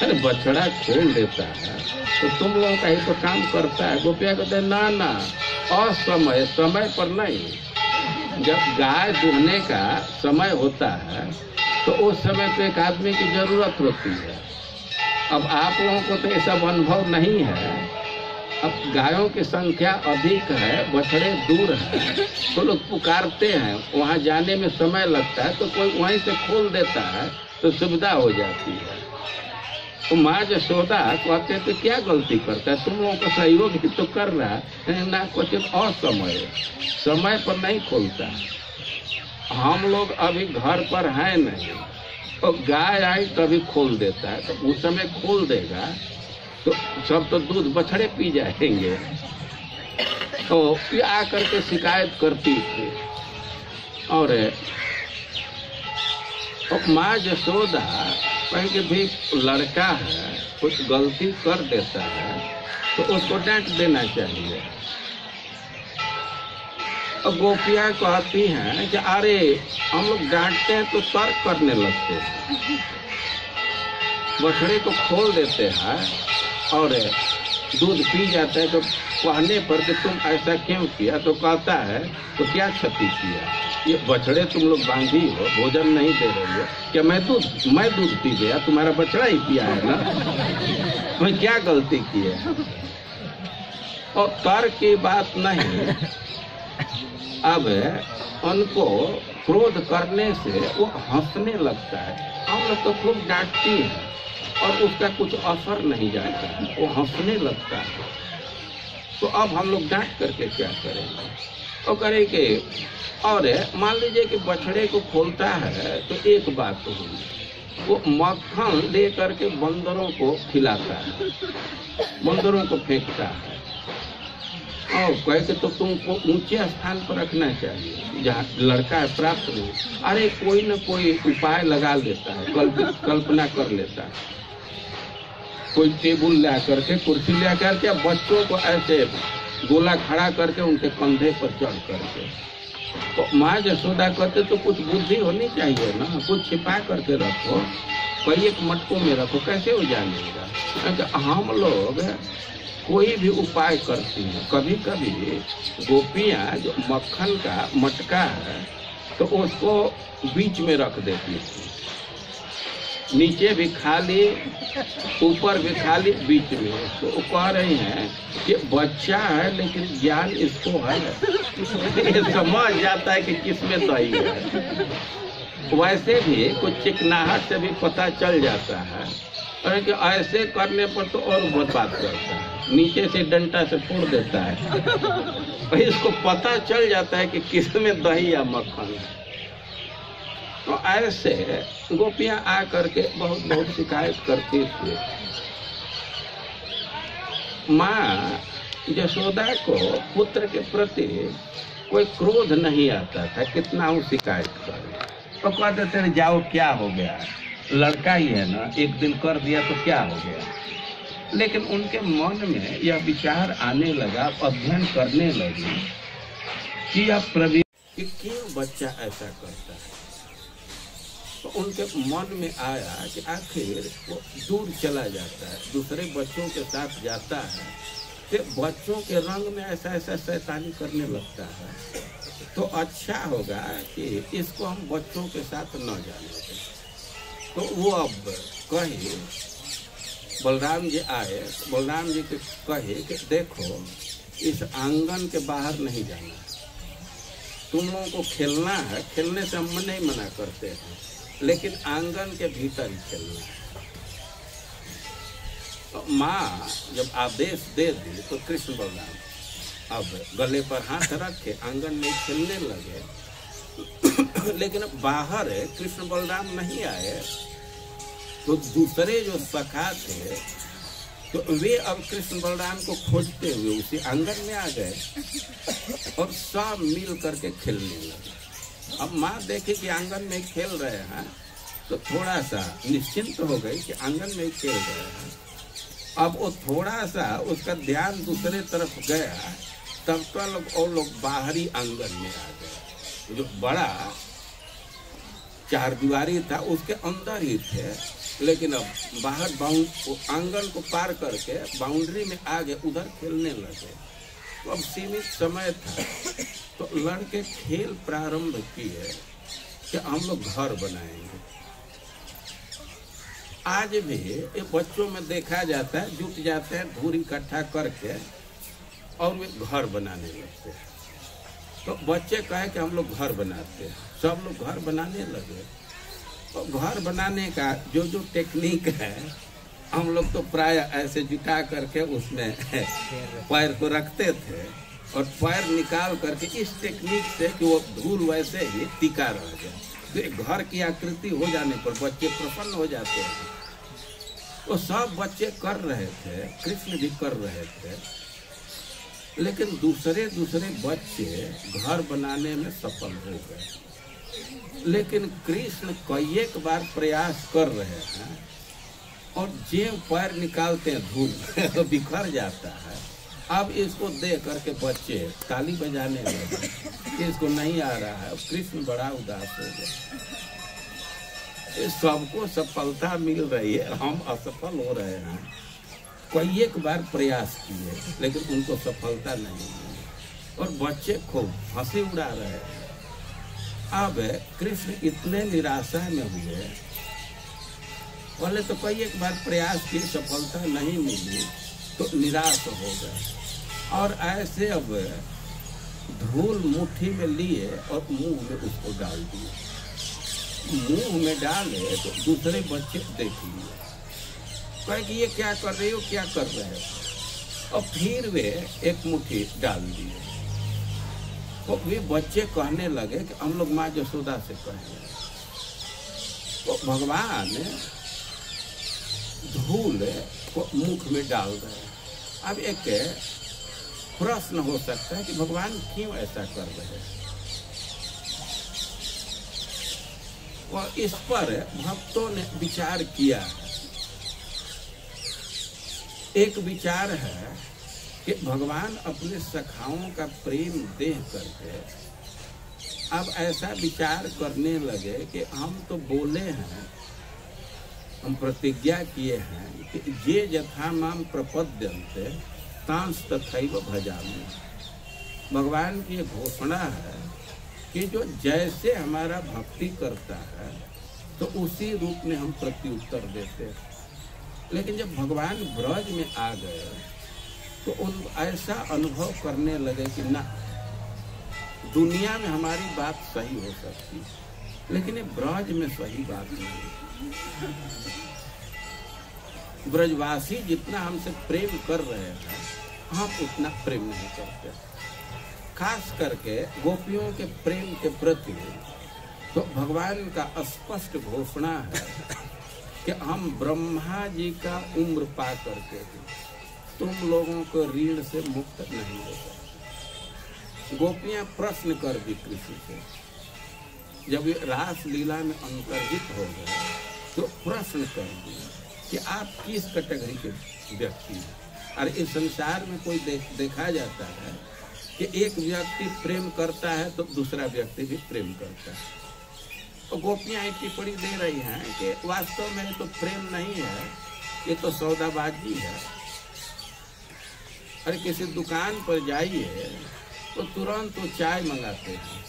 अरे बछड़ा खोल देता है तो तुम लोगों का ही तो काम करता है। गोपिया कहते हैं ना ना, असमय, समय पर नहीं। जब गाय दूहने का समय होता है तो उस समय तो एक आदमी की जरूरत होती है। अब आप लोगों को तो ये सब अनुभव नहीं है। अब गायों की संख्या अधिक है, बछड़े दूर है, तो लोग पुकारते हैं, वहाँ जाने में समय लगता है तो कोई वहीं से खोल देता है तो सुविधा हो जाती है। तो माँ यशोदा कहते तो क्या गलती करता है, तुम लोगों का सहयोग ही तो कर रहा है ना, कुछ असमय, समय पर नहीं खोलता। हम लोग अभी घर पर हैं नहीं, तो गाय आई तभी खोल देता है, तो उस समय खोल देगा तो सब तो दूध बछड़े पी जाएंगे। तो ये आकर के शिकायत करती थी। और माँ यशोदा कहेंगे भी लड़का है कुछ गलती कर देता है तो उसको डांट देना चाहिए। और गोपियाँ कहती हैं कि अरे हम लोग डांटते हैं तो तर्क करने लगते हैं, बछड़े को खोल देते हैं और दूध पी जाता है, तो कहने पर कि तुम ऐसा क्यों किया तो कहता है तो क्या क्षति किया, ये बछड़े तुम लोग बांधी हो, भोजन नहीं दे रही हो, क्या मैं दूध पी गया, तुम्हारा बछड़ा ही पिया है ना, मैं क्या गलती की है। और तर्क की बात नहीं। अब उनको क्रोध करने से वो हंसने लगता है। हम लोग तो खूब डांटती है और उसका कुछ असर नहीं जाता है, वो हंसने लगता है। तो अब हम लोग डांट करके क्या करेंगे? वो करेंगे। और मान लीजिए कि बछड़े को खोलता है तो एक बात तो हुई, वो मक्खन ले करके बंदरों को खिलाता है, बंदरों को फेंकता है। और कहे कि तो तुमको ऊंचे स्थान पर रखना चाहिए जहाँ लड़का है प्राप्त नहीं। अरे कोई न कोई उपाय लगा लेता है, कल्पना कर लेता है, कोई टेबल ला करके, कुर्सी ला करके बच्चों को ऐसे गोला खड़ा करके उनके कंधे पर चढ़ करके। तो माँ यशोदा कहते तो कुछ बुद्धि होनी चाहिए ना, कुछ छिपा करके रखो, कई एक मटकों में रखो, कैसे हो जाएगा। हम लोग कोई भी उपाय करती हैं। कभी कभी गोपियाँ जो मक्खन का मटका है तो उसको बीच में रख देती थी, नीचे भी खाली, ऊपर भी खाली, बीच में। तो वो कह रही हैं कि बच्चा है लेकिन ज्ञान इसको है, ये समझ जाता है कि किसमें दही है। वैसे भी कुछ चिकनाहट से भी पता चल जाता है, और कि ऐसे करने पर तो और बर्बाद करता है, नीचे से डंडा से फोड़ देता है। भाई इसको पता चल जाता है कि किसमें दही या मक्खन है। तो ऐसे गोपियां आ करके बहुत बहुत शिकायत करती थी। माँ यशोदा को पुत्र के प्रति कोई क्रोध नहीं आता था, कितना वो शिकायत करे। तो कहते थे जाओ क्या हो गया, लड़का ही है ना, एक दिन कर दिया तो क्या हो गया। लेकिन उनके मन में यह विचार आने लगा, अध्ययन करने लगे कि यह प्रवीण कि क्यों बच्चा ऐसा करता है। तो उनके मन में आया कि आखिर वो दूर चला जाता है, दूसरे बच्चों के साथ जाता है, तो बच्चों के रंग में ऐसा ऐसा शैतानी करने लगता है, तो अच्छा होगा कि इसको हम बच्चों के साथ न जाने दें। तो वो अब कहे, बलराम जी आए, बलराम जी के कहे कि देखो इस आंगन के बाहर नहीं जाना है, तुम लोगों को खेलना है, खेलने से हम नहीं मना करते हैं, लेकिन आंगन के भीतर ही खेलना है। तो माँ जब आदेश दे दी तो कृष्ण बलराम अब गले पर हाथ रखे आंगन में खेलने लगे। लेकिन बाहर है कृष्ण बलराम नहीं आए, तो दूसरे जो सखा थे तो वे अब कृष्ण बलराम को खोजते हुए उसी आंगन में आ गए और सब मिल करके खेलने लगे। अब माँ देखे कि आंगन में खेल रहे हैं तो थोड़ा सा निश्चिंत हो गई कि आंगन में खेल रहे हैं। अब वो थोड़ा सा उसका ध्यान दूसरे तरफ गया, तब तो लोग बाहरी आंगन में आ गए। जो बड़ा चारदीवारी था उसके अंदर ही थे, लेकिन अब बाहर आंगन को पार करके बाउंड्री में आगे उधर खेलने लगे। तो अब सीमित समय था, तो लड़के खेल प्रारंभ किए कि हम लोग घर बनाएंगे। आज भी ये बच्चों में देखा जाता है, जुट जाते हैं धूल इकट्ठा करके और वे घर बनाने लगते हैं। तो बच्चे कहे कि हम लोग घर बनाते हैं, सब लोग घर बनाने लगे। तो घर बनाने का जो जो टेक्निक है, हम लोग तो प्राय ऐसे जुटा करके उसमें पैर को रखते थे और पैर निकाल करके इस टेक्निक से कि वो धूल वैसे ही टिका रह जाए। तो घर की आकृति हो जाने पर बच्चे प्रसन्न हो जाते हैं। वो सब बच्चे कर रहे थे, कृष्ण भी कर रहे थे, लेकिन दूसरे बच्चे घर बनाने में सफल हो गए। लेकिन कृष्ण कई एक बार प्रयास कर रहे हैं और जेब पैर निकालते हैं धूल तो बिखर जाता है। अब इसको देख करके बच्चे ताली बजाने लगे, इसको नहीं आ रहा है। कृष्ण बड़ा उदास हो गया, सबको सफलता मिल रही है, हम असफल हो रहे हैं। कई एक बार प्रयास किए लेकिन उनको सफलता नहीं मिली और बच्चे खूब हंसी उड़ा रहे हैं। अब कृष्ण इतने निराशा में हुए, पहले तो कई एक बार प्रयास की, सफलता नहीं मिली तो निराश हो गए और ऐसे अब धूल मुट्ठी में लिए और मुंह में उसको डाल दिए। मुंह में डाले तो दूसरे बच्चे देख लिए, कहे कि ये क्या कर रहे हो, क्या कर रहे हो। और फिर वे एक मुट्ठी डाल दिए। तो वे बच्चे कहने लगे कि हम लोग माँ यशोदा से कहें। तो भगवान धूल को मुख में डाल रहे। अब एक प्रश्न हो सकता है कि भगवान क्यों ऐसा कर रहे हैं, और इस पर भक्तों ने विचार किया। एक विचार है कि भगवान अपने सखाओं का प्रेम देख करके अब ऐसा विचार करने लगे कि हम तो बोले हैं, हम प्रतिज्ञा किए हैं कि ये यथा माम प्रपद्यन्ते तांस तथैव भजामि। भगवान की घोषणा है कि जो जैसे हमारा भक्ति करता है तो उसी रूप में हम प्रत्युत्तर देते हैं। लेकिन जब भगवान ब्रज में आ गए तो उन ऐसा अनुभव करने लगे कि ना, दुनिया में हमारी बात सही हो सकती है लेकिन ये ब्रज में सही बात नहीं। ब्रजवासी जितना हमसे प्रेम कर रहे हैं हम उतना प्रेम नहीं करते। खास करके गोपियों के प्रेम के प्रति तो भगवान का स्पष्ट घोषणा है कि हम ब्रह्मा जी का उम्र पा करके तुम लोगों को ऋण से मुक्त नहीं हो सकते। गोपियां प्रश्न कर दी कृष्ण से, जब ये रास लीला में अंतर्हित हो गए तो प्रश्न कर दिया कि आप किस कैटेगरी के व्यक्ति हैं। और इस संसार में कोई देखा जाता है कि एक व्यक्ति प्रेम करता है तो दूसरा व्यक्ति भी प्रेम करता है। तो गोपियां एक टिप्पणी दे रही हैं कि वास्तव में तो प्रेम नहीं है, ये तो सौदाबाजी है। अरे किसी दुकान पर जाइए तो तुरंत वो चाय मंगाते हैं,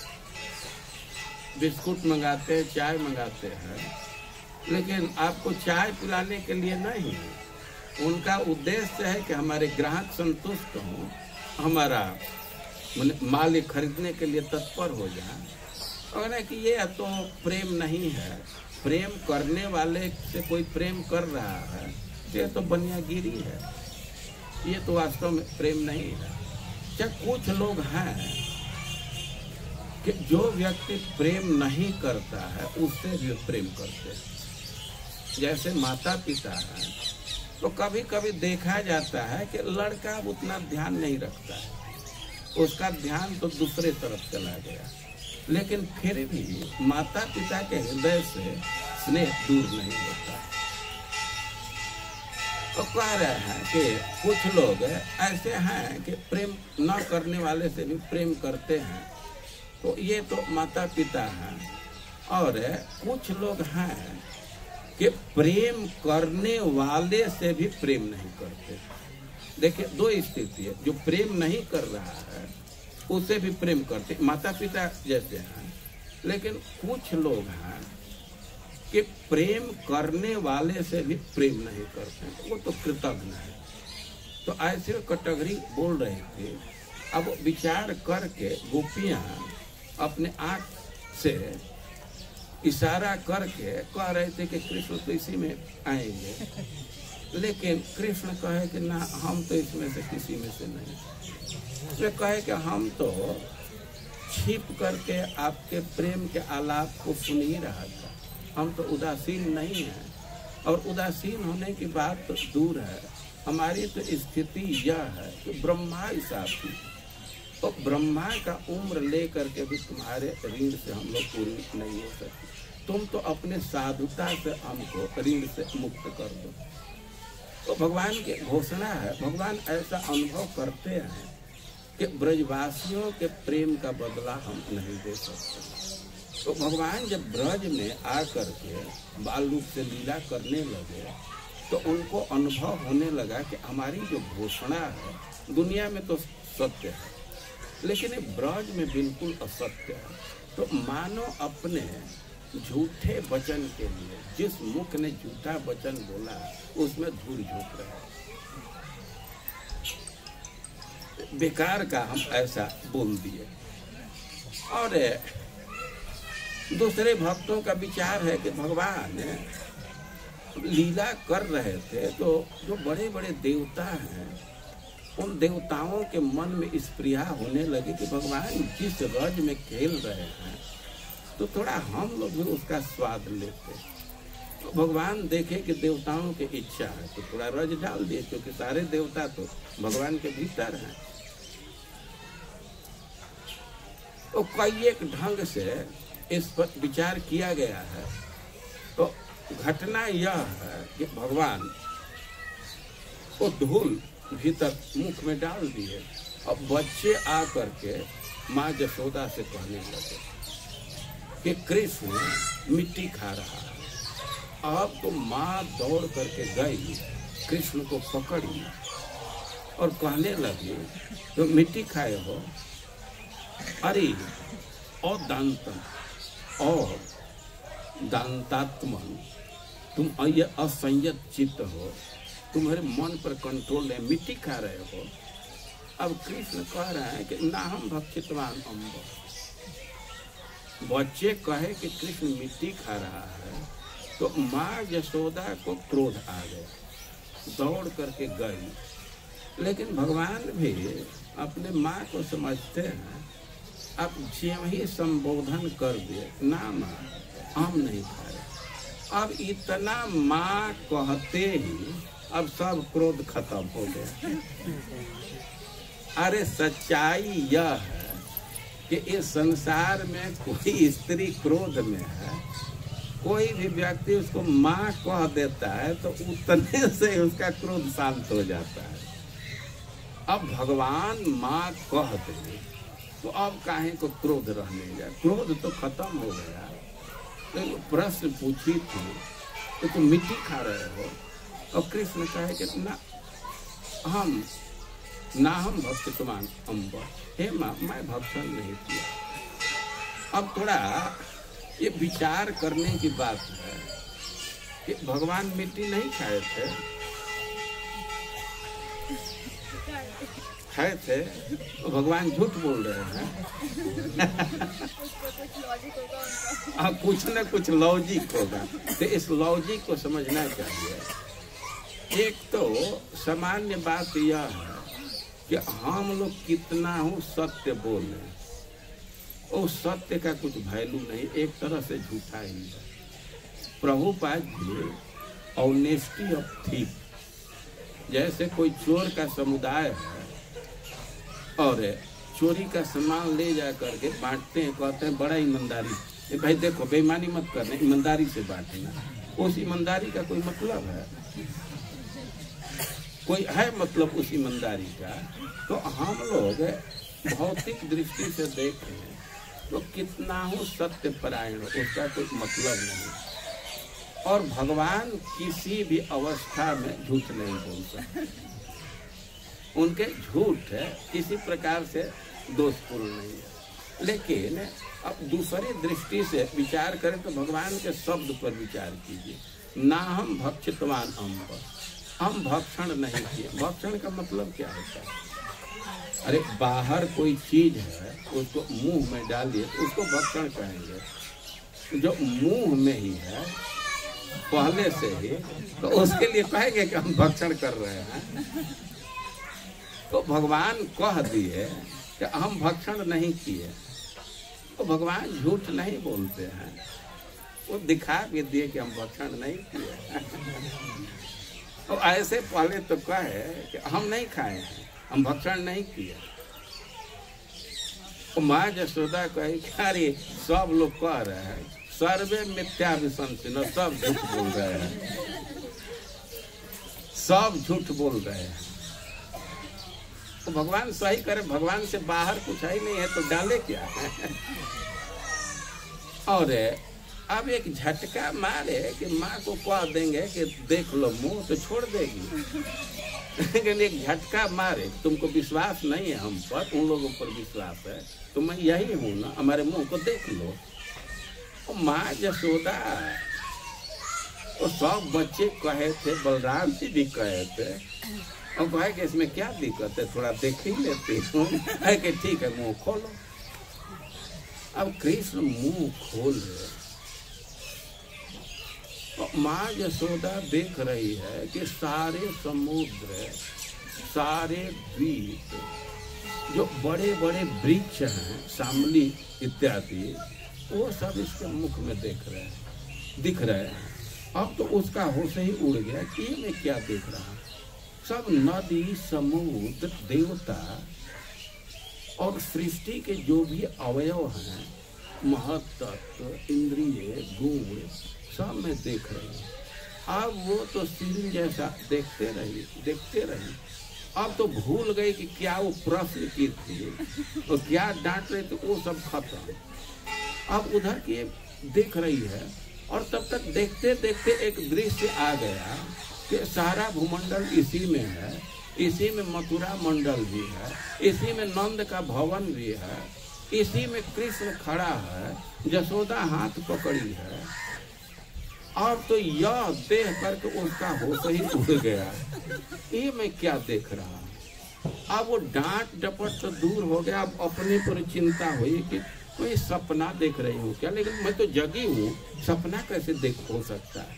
बिस्कुट मंगाते हैं, चाय मंगाते हैं, लेकिन आपको चाय पिलाने के लिए नहीं। उनका उद्देश्य है कि हमारे ग्राहक संतुष्ट हों, हमारा माल खरीदने के लिए तत्पर हो जाए। और है कि ये तो प्रेम नहीं है। प्रेम करने वाले से कोई प्रेम कर रहा है, ये तो बनियागिरी है, ये तो वास्तव में प्रेम नहीं है। चाहे कुछ लोग हैं कि जो व्यक्ति प्रेम नहीं करता है उससे भी प्रेम करते हैं। जैसे माता पिता है तो कभी कभी देखा जाता है कि लड़का उतना ध्यान नहीं रखता है, उसका ध्यान तो दूसरे तरफ चला गया, लेकिन फिर भी माता पिता के हृदय से स्नेह दूर नहीं होता। तो कह रहे हैं कि कुछ लोग ऐसे हैं कि प्रेम न करने वाले से भी प्रेम करते हैं, तो ये तो माता पिता हैं। और कुछ लोग हैं कि प्रेम करने वाले से भी प्रेम नहीं करते। देखिए दो स्थिति है, जो प्रेम नहीं कर रहा है उसे भी प्रेम करते, माता पिता जैसे हैं। लेकिन कुछ लोग हैं कि प्रेम करने वाले से भी प्रेम नहीं करते, वो तो कृतज्ञ है। तो ऐसे कैटेगरी बोल रहे थे। अब विचार करके गोपियां अपने आँख से इशारा करके कह रहे थे कि कृष्ण तो इसी में आएंगे, लेकिन कृष्ण कहे कि ना, हम तो इसमें से किसी में से नहीं। वे कहे कि हम तो छिप करके आपके प्रेम के आलाप को सुन ही रहा था, हम तो उदासीन नहीं हैं। और उदासीन होने की बात तो दूर है, हमारी तो स्थिति यह है कि ब्रह्मा हिसाब की, तो ब्रह्मा का उम्र ले करके भी तुम्हारे ऋण से हम लोग पूरी नहीं हो सकते। तुम तो अपने साधुता से हमको ऋण से मुक्त कर दो। तो भगवान की घोषणा है, भगवान ऐसा अनुभव करते हैं कि ब्रजवासियों के प्रेम का बदला हम नहीं दे सकते। तो भगवान जब ब्रज में आकर के बाल रूप से लीला करने लगे तो उनको अनुभव होने लगा कि हमारी जो घोषणा है दुनिया में तो सत्य है, लेकिन ये ब्रज में बिल्कुल असत्य है। तो मानो अपने झूठे वचन के लिए, जिस मुख ने झूठा वचन बोला उसमें धूल झोंक रहे हैं। बेकार का हम ऐसा बोल दिए। और दूसरे भक्तों का विचार है कि भगवान लीला कर रहे थे तो जो बड़े बड़े देवता हैं उन देवताओं के मन में स्प्रिया होने लगी कि भगवान जिस रज में खेल रहे हैं तो थोड़ा हम लोग भी उसका स्वाद लेते। तो भगवान देखे कि देवताओं की इच्छा है तो थोड़ा रज डाल दिए, क्योंकि सारे देवता तो भगवान के भीतर हैं। तो कई एक ढंग से इस पर विचार किया गया है। तो घटना यह है कि भगवान को धूल भीतर मुख में डाल दिए और बच्चे आकर के माँ यशोदा से कहने लगे कि कृष्ण मिट्टी खा रहा है। अब तो माँ दौड़ करके गई, कृष्ण को पकड़ी और कहने लगी तो मिट्टी खाए हो, अरे और दांतात्मन, तुम ये असंयत चित्त हो, तुम्हारे मन पर कंट्रोल है, मिट्टी खा रहे हो। अब कृष्ण कह रहे हैं कि ना हम भक्षितवान अम्ब। बच्चे कहे कि कृष्ण मिट्टी खा रहा है तो माँ यशोदा को क्रोध आ गया, दौड़ करके गई। लेकिन भगवान भी अपने माँ को समझते हैं। अब ज्यों ही संबोधन कर दिए, ना माँ हम नहीं खा रहे। अब इतना माँ कहते ही अब सब क्रोध खत्म हो गया। अरे सच्चाई यह है कि इस संसार में कोई स्त्री क्रोध में है, कोई भी व्यक्ति उसको माँ कह देता है तो उतने से उसका क्रोध शांत हो जाता है। अब भगवान माँ कह दे तो अब काहे को क्रोध रहने गया, क्रोध तो खत्म हो गया। तो प्रश्न पूछी थी तो तुम मिट्टी खा रहे हो। और कृष्ण कहे कि हम भक्षितवान अम्ब, हे माँ मैं भक्षण नहीं किया। अब थोड़ा ये विचार करने की बात है कि भगवान मिट्टी नहीं खाए थे, खाए थे तो भगवान झूठ बोल रहे हैं। हाँ कुछ न कुछ लॉजिक होगा, तो इस लॉजिक को समझना चाहिए। एक तो सामान्य बात यह है कि हम लोग कितना हूँ सत्य बोले, उस सत्य का कुछ वैल्यू नहीं, एक तरह से झूठा ही है। Prabhupada ji honesty of think, जैसे कोई चोर का समुदाय है और चोरी का सामान ले जा करके बांटते हैं, कहते हैं बड़ा ईमानदारी, भाई देखो बेईमानी मत करना, ईमानदारी से बांटना। उस ईमानदारी का कोई मतलब है? कोई है मतलब उस ईमानदारी का? तो हम लोग भौतिक दृष्टि से देखें तो कितना हो सत्य परायण, उसका कोई मतलब नहीं। और भगवान किसी भी अवस्था में झूठ नहीं बोल सकते, उनके झूठ किसी प्रकार से दोषपूर्ण नहीं है। लेकिन अब दूसरी दृष्टि से विचार करें तो भगवान के शब्द पर विचार कीजिए, ना हम भक्षितवान अम्ब, हम भक्षण नहीं किए। भक्षण का मतलब क्या होता है? अरे बाहर कोई चीज है उसको मुंह में डालिए तो उसको भक्षण कहेंगे। जो मुंह में ही है पहले से ही, तो उसके लिए कहेंगे कि हम भक्षण कर रहे हैं। तो भगवान कह दिए कि हम भक्षण नहीं किए, तो भगवान झूठ नहीं बोलते हैं, वो दिखा भी दिए कि हम भक्षण नहीं किए। तो ऐसे पहले तो कहे कि हम नहीं खाए हैं, हम भक्षण नहीं किए। तो माँ यशोदा कही कि अरे सब लोग कह रहे हैं सर्वे मिथ्या विसंसिनो, सब झूठ बोल रहे हैं, सब झूठ बोल रहे हैं। तो भगवान सही करे, भगवान से बाहर कुछ ही नहीं है तो डाले क्या है? और अब एक झटका मारे कि माँ को कह देंगे कि देख लो मुंह, तो छोड़ देगी। लेकिन एक झटका मारे, तुमको विश्वास नहीं है हम पर, उन लोगों पर विश्वास है, तो मैं यही हूँ ना, हमारे मुंह को देख लो। और माँ यशोदा और सब बच्चे कहे थे, बलराम जी भी कहे थे, और कहे कि इसमें क्या दिक्कत है, थोड़ा देख ही लेते हूँ, कि ठीक है मुंह खोलो। अब कृष्ण मुंह खोल रहे, तो माँ यशोदा देख रही है कि सारे समुद्र, सारे द्वीप, जो बड़े बड़े वृक्ष हैं, शामली इत्यादि, वो सब इसके मुख में दिख रहे हैं। अब तो उसका होश ही उड़ गया कि मैं क्या देख रहा हूँ। सब नदी, समुद्र, देवता और सृष्टि के जो भी अवयव हैं, महत्त्व, इंद्रिय, गुण, सब में देख रही है। अब वो तो सीरियल जैसा देखते रही। अब तो भूल गई कि क्या वो प्रश्न की थी और क्या डांट रहे थे, वो सब खत्म। अब उधर की देख रही है, और तब तक देखते देखते एक दृश्य आ गया कि सारा भूमंडल इसी में है, इसी में मथुरा मंडल भी है, इसी में नंद का भवन भी है, इसी में कृष्ण खड़ा है, यशोदा हाथ पकड़ी है। और तो यह देख करके उसका होश ही उड़ गया, ये मैं क्या देख रहा हूँ। अब वो डांट डपट तो दूर हो गया, अब अपने पर चिंता हुई कि कोई सपना देख रही हूँ क्या, लेकिन मैं तो जगी हूँ, सपना कैसे हो सकता है।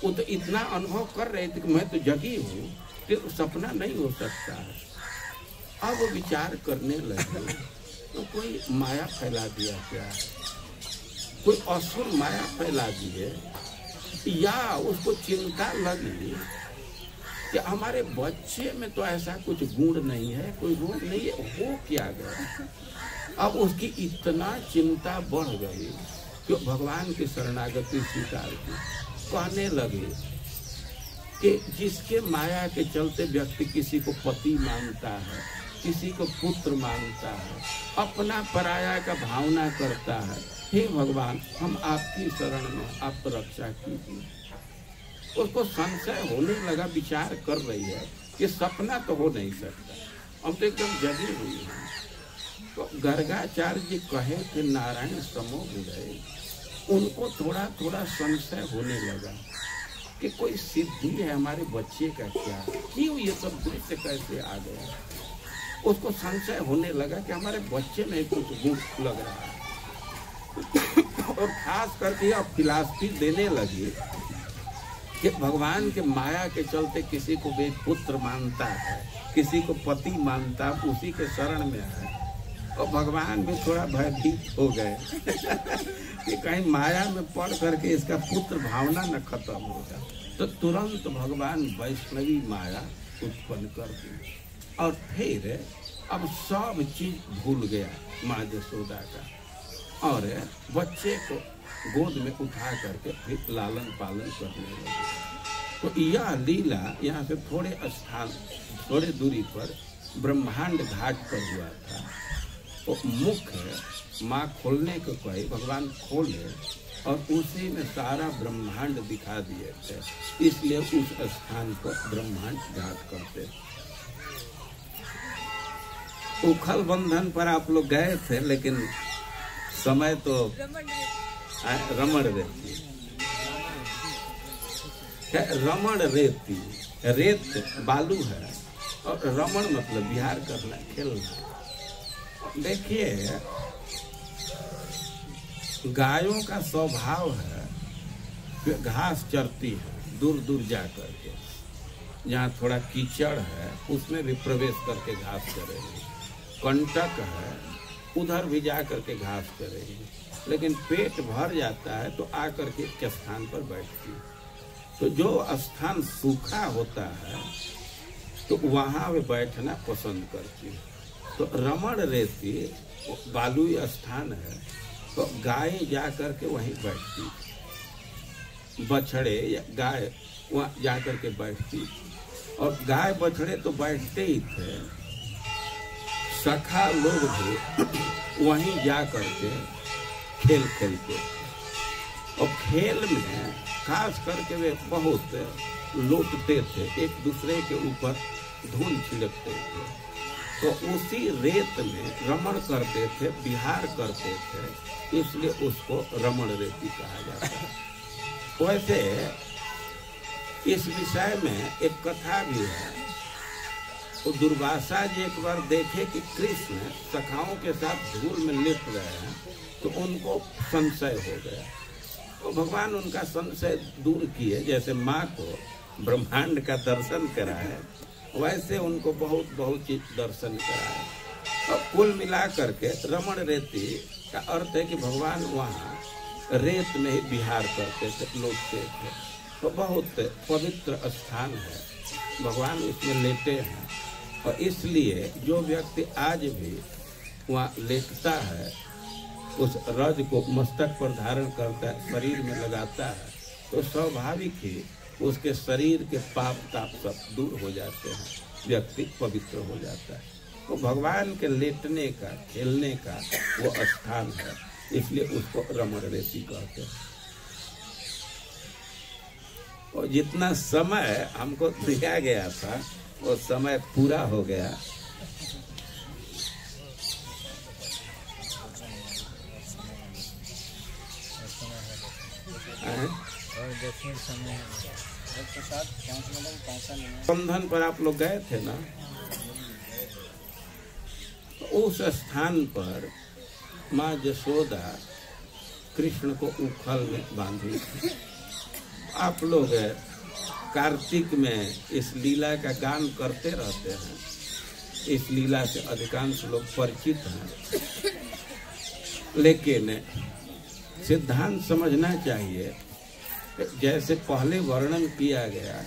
वो तो इतना अनुभव कर रहे थे कि मैं तो जगी हूँ, तो सपना नहीं हो सकता है। अब वो विचार करने लगे तो कोई माया फैला दिया क्या, कोई असुर माया फैला दिए, या उसको चिंता लगी कि हमारे बच्चे में तो ऐसा कुछ गुण नहीं है, कोई गुण नहीं है, हो क्या गया। अब उसकी इतना चिंता बढ़ गई कि भगवान की शरणागति स्वीकार की। कहने लगे कि जिसके माया के चलते व्यक्ति किसी को पति मानता है, किसी को पुत्र मानता है, अपना पराया का भावना करता है। हे भगवान, हम आपकी शरण में, आप रक्षा कीजिए। उसको संशय होने लगा, विचार कर रही है कि सपना तो हो नहीं सकता, हम तो एकदम जगी हुई हैं। तो गर्गाचार्य जी कहे कि नारायण समो गए, उनको थोड़ा थोड़ा संशय होने लगा कि कोई सिद्धि है हमारे बच्चे का क्या, क्यों ये सब दृश्य कैसे आ गया। उसको संशय होने लगा कि हमारे बच्चे में कुछ गुण लग रहा है। और खास करके अब फिलॉसफी देने लगी कि भगवान के माया के चलते किसी को वे पुत्र मानता है, किसी को पति मानता, उसी के शरण में है। और भगवान भी थोड़ा भयभीत हो गए कि कहीं माया में पड़ करके इसका पुत्र भावना न खत्म हो जाए। तो तुरंत भगवान वैष्णवी माया उत्पन्न कर दी और फिर अब सब चीज भूल गया माँ यशोदा का, और बच्चे को गोद में उठा करके फिर लालन पालन करने लगे। तो यह लीला यहाँ से थोड़े दूरी पर ब्रह्मांड घाट पर हुआ था। तो मुख्य माँ खोलने को कही, भगवान खोले और उसी में सारा ब्रह्मांड दिखा दिए थे, इसलिए उस स्थान को ब्रह्मांड घाट कहते। उखल बंधन पर आप लोग गए थे, लेकिन समय तो रमण रेती, रमण रेती, रेत बालू है और रमण मतलब विहार करना, खेलना। देखिए, गायों का स्वभाव है घास चरती है दूर दूर जा करके, जहाँ थोड़ा कीचड़ है उसमें भी प्रवेश करके घास चरेगी, कंटक है उधर भी जा करके घास चरेगी, लेकिन पेट भर जाता है तो आकर के एक स्थान पर बैठती है। तो जो स्थान सूखा होता है तो वहाँ वे बैठना पसंद करती है। तो रमण रेती बालुई स्थान है, तो गाय जा करके वहीं बैठती, बछड़े या गाय वहाँ जा करके बैठती, और गाय बछड़े तो बैठते ही थे, सखा लोग भी वहीं जा करके खेल खेलते। और खेल में खास करके वे बहुत लौटते थे, एक दूसरे के ऊपर धूल छिड़कते थे। तो उसी रेत में रमण करते थे, विहार करते थे, इसलिए उसको रमण रेती कहा जाता है। वैसे इस विषय में एक कथा भी है। तो दुर्वासा जी एक बार देखे कि कृष्ण सखाओं के साथ धूल में लिप रहे हैं, तो उनको संशय हो गया। तो भगवान उनका संशय दूर किए, जैसे माँ को ब्रह्मांड का दर्शन कराए, वैसे उनको बहुत बहुत चीज दर्शन कराए। और कुल मिला करके रमण रेती का अर्थ है कि भगवान वहाँ रेत में ही विहार करते थे, लौटते थे। तो बहुत पवित्र स्थान है, भगवान उसमें लेटे हैं। और इसलिए जो व्यक्ति आज भी वहाँ लेटता है, उस रज को मस्तक पर धारण करता है, शरीर में लगाता है, तो स्वाभाविक ही उसके शरीर के पाप ताप सब दूर हो जाते हैं, व्यक्ति पवित्र हो जाता है। तो भगवान के लेटने का, खेलने का वो स्थान है, इसलिए उसको रमण रेती कहते हैं। और जितना समय हमको दिया गया था वो समय पूरा हो गया। बंधन पर आप लोग गए थे ना, तो उस स्थान पर माँ यशोदा कृष्ण को उखल में बांधी थी। आप लोग कार्तिक में इस लीला का गान करते रहते हैं, इस लीला से अधिकांश लोग परिचित हैं। लेकिन सिद्धांत समझना चाहिए, जैसे पहले वर्णन किया गया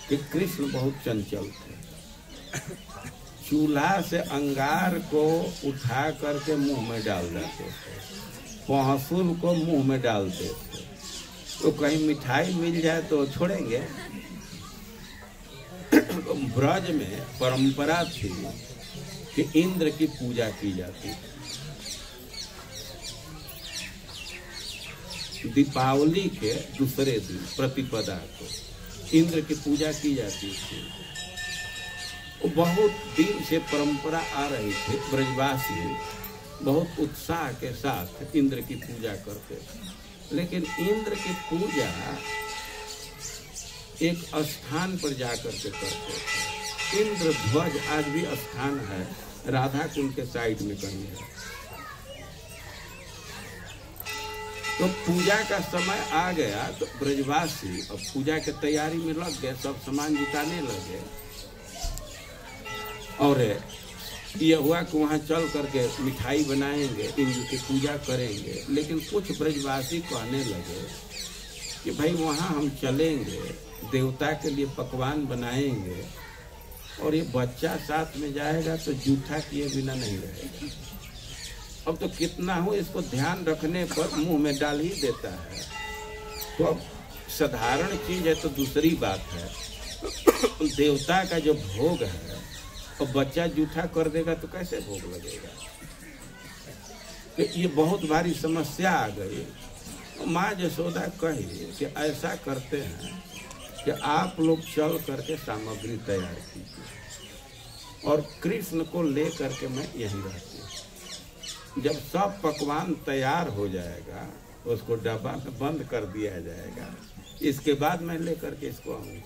कि कृष्ण बहुत चंचल थे, चूल्हा से अंगार को उठा करके मुंह में डाल देते थे, पहसुल को मुंह में डालते थे। तो कहीं मिठाई मिल जाए तो छोड़ेंगे। तो ब्रज में परंपरा थी कि इंद्र की पूजा की जाती थी। दीपावली के दूसरे दिन प्रतिपदा को इंद्र की पूजा की जाती थी। वो बहुत दिन से परंपरा आ रही थी, ब्रजवासी बहुत उत्साह के साथ इंद्र की पूजा करते थे। लेकिन इंद्र की पूजा एक स्थान पर जाकर के करते थे। इंद्र ध्वज आज भी स्थान है, राधा कुंड के साइड में कहीं है। तो पूजा का समय आ गया तो ब्रजवासी अब पूजा के तैयारी में लग गए, सब सामान जुटाने लगे। और ये हुआ कि वहाँ चल करके मिठाई बनाएंगे, इंद्र की पूजा करेंगे। लेकिन कुछ ब्रजवासी कहने लगे कि भाई वहाँ हम चलेंगे, देवता के लिए पकवान बनाएंगे और ये बच्चा साथ में जाएगा तो जूठा किए बिना नहीं रहेगा। अब तो कितना हो इसको ध्यान रखने पर मुंह में डाल ही देता है। तो अब साधारण चीज है तो दूसरी बात है, देवता का जो भोग है और बच्चा जूठा कर देगा तो कैसे भोग लगेगा। तो ये बहुत भारी समस्या आ गई। माँ यशोदा कही कि ऐसा करते हैं कि आप लोग चल करके सामग्री तैयार कीजिए और कृष्ण को ले करके मैं यहीं रहती हूँ। जब सब पकवान तैयार हो जाएगा उसको डब्बा में बंद कर दिया जाएगा, इसके बाद मैं लेकर के इसको आऊंगी।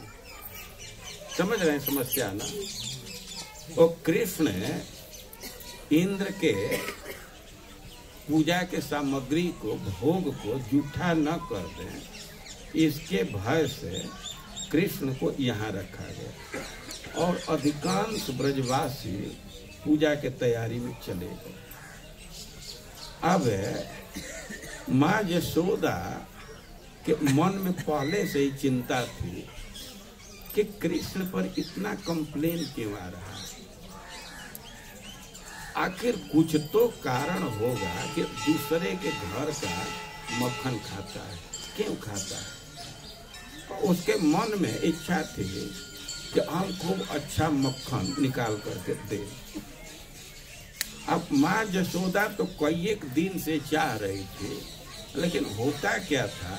समझ रहे हैं समस्या ना। और कृष्ण इंद्र के पूजा के सामग्री को, भोग को जूठा न कर दें, इसके भय से कृष्ण को यहाँ रखा गया। और अधिकांश ब्रजवासी पूजा के तैयारी में चले गए। अब माँ यशोदा के मन में पहले से ही चिंता थी कि कृष्ण पर इतना कंप्लेन क्यों आ रहा है। आखिर कुछ तो कारण होगा कि दूसरे के घर का मक्खन खाता है, क्यों खाता है। उसके मन में इच्छा थी कि हम खूब अच्छा मक्खन निकाल करके दे। अब माँ यशोदा तो कई एक दिन से चाह रही थी, लेकिन होता क्या था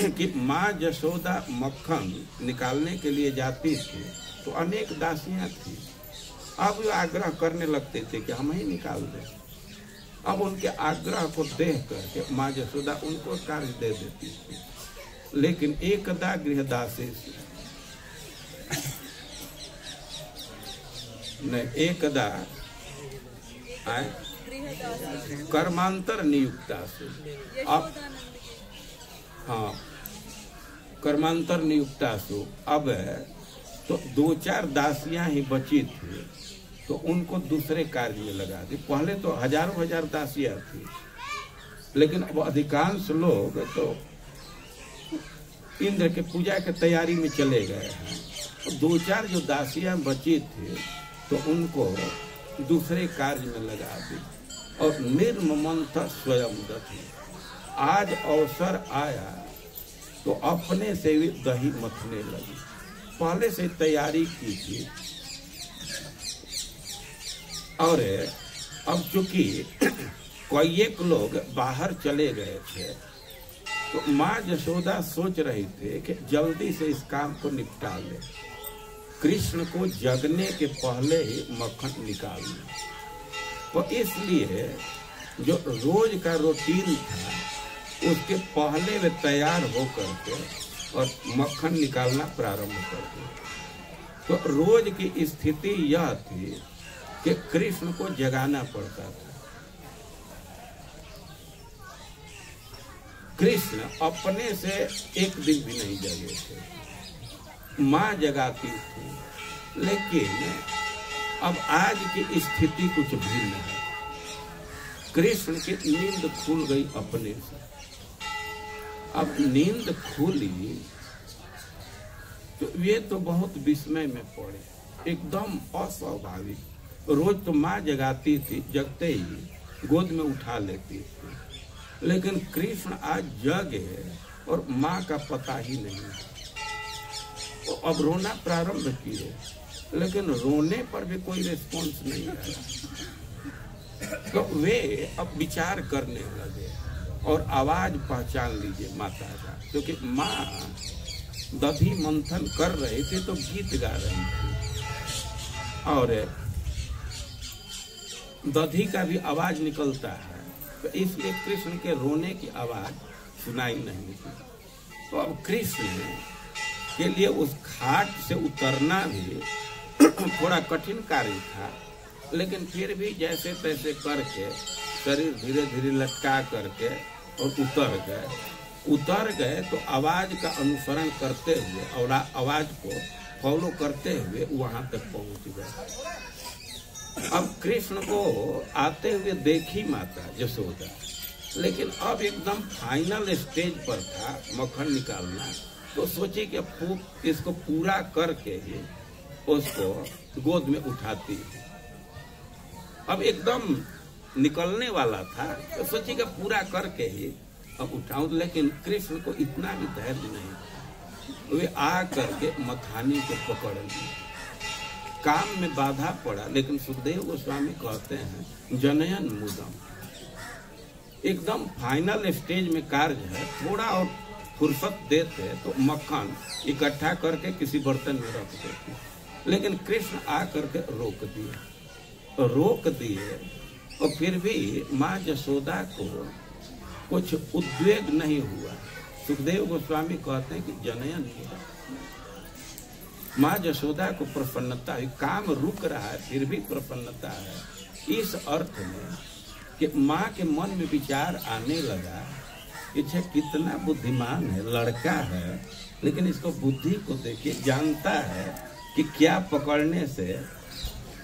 कि माँ यशोदा मक्खन निकालने के लिए जाती थी तो अनेक दासियां थी। अब वो आग्रह करने लगते थे कि हम ही निकाल दें। अब उनके आग्रह को देख करके माँ यशोदा उनको कार्य दे देती थी। लेकिन एकदा गृहदासी नहीं, एकदा कर्मांतर नियुक्ता से, अब हाँ कर्मांतर नियुक्ता से अब तो 2-4 दासियां ही बची थी तो उनको दूसरे कार्य में लगा दी। पहले तो हजारों हजार दासियां थी, लेकिन अब अधिकांश लोग तो इंद्र के पूजा के तैयारी में चले गए हैं। 2-4 जो दासियां बची थी तो उनको दूसरे कार्य में लगा दी। और निर्ममंथ स्वयं दधी, आज अवसर आया तो अपने से भी दही मथने लगी। पहले से तैयारी की थी। और अब चूंकि कई एक लोग बाहर चले गए थे तो माँ यशोदा सोच रही थी कि जल्दी से इस काम को निपटा ले, कृष्ण को जगने के पहले ही मक्खन निकाल ले। तो इसलिए जो रोज का रूटीन था उसके पहले वे तैयार होकर के और मक्खन निकालना प्रारंभ कर दिया। तो रोज की स्थिति यह थी कि कृष्ण को जगाना पड़ता था। कृष्ण अपने से एक दिन भी नहीं जगे थे, माँ जगाती थी। लेकिन अब आज की स्थिति कुछ भिन्न है। कृष्ण की नींद खुल गई अपने से। अब नींद खुली तो ये तो बहुत विस्मय में पड़े, एकदम अस्वाभाविक। रोज तो माँ जगाती थी, जगते ही गोद में उठा लेती थी, लेकिन कृष्ण आज जगे और माँ का पता ही नहीं। तो अब रोना प्रारंभ किए लेकिन रोने पर भी कोई रिस्पॉन्स नहीं आया। तो वे अब विचार करने लगे और आवाज पहचान लीजिए माता का, क्योंकि माँ दधी मंथन कर रही थी तो गीत गा रही थी और दधी का भी आवाज निकलता है, तो इसलिए कृष्ण के रोने की आवाज सुनाई नहीं थी। तो अब कृष्ण के लिए उस घाट से उतरना भी थोड़ा कठिन कार्य था, लेकिन फिर भी जैसे तैसे करके शरीर धीरे धीरे लटका करके और उतर गए तो आवाज का अनुसरण करते हुए और आवाज को फॉलो करते हुए वहां तक पहुंच गए। अब कृष्ण को आते हुए देखी माता यशोदा, लेकिन अब एकदम फाइनल स्टेज पर था मक्खन निकालना, तो सोचे कि इसको पूरा करके ही उसको गोद में उठाती। अब एकदम निकलने वाला था तो सोचे कि पूरा करके ही अब उठाऊं, लेकिन कृष्ण को इतना भी धैर्य नहीं। वे आ करके मथानी को पकड़ लिए। काम में बाधा पड़ा, लेकिन सुखदेव गोस्वामी कहते हैं जनयन मुदम, एकदम फाइनल स्टेज में कार्य है, थोड़ा और फुर्सत देते तो मक्खन इकट्ठा करके किसी बर्तन में रख देते, लेकिन कृष्ण आ करके रोक दिए और फिर भी माँ यशोदा को कुछ उद्वेग नहीं हुआ। सुखदेव गोस्वामी कहते हैं कि जनयन हुआ, माँ यशोदा को प्रसन्नता हुई, काम रुक रहा है फिर भी प्रसन्नता है, इस अर्थ में कि माँ के मन में विचार आने लगा कि कितना बुद्धिमान है, लड़का है, लेकिन इसको बुद्धि को देखिए, जानता है कि क्या पकड़ने से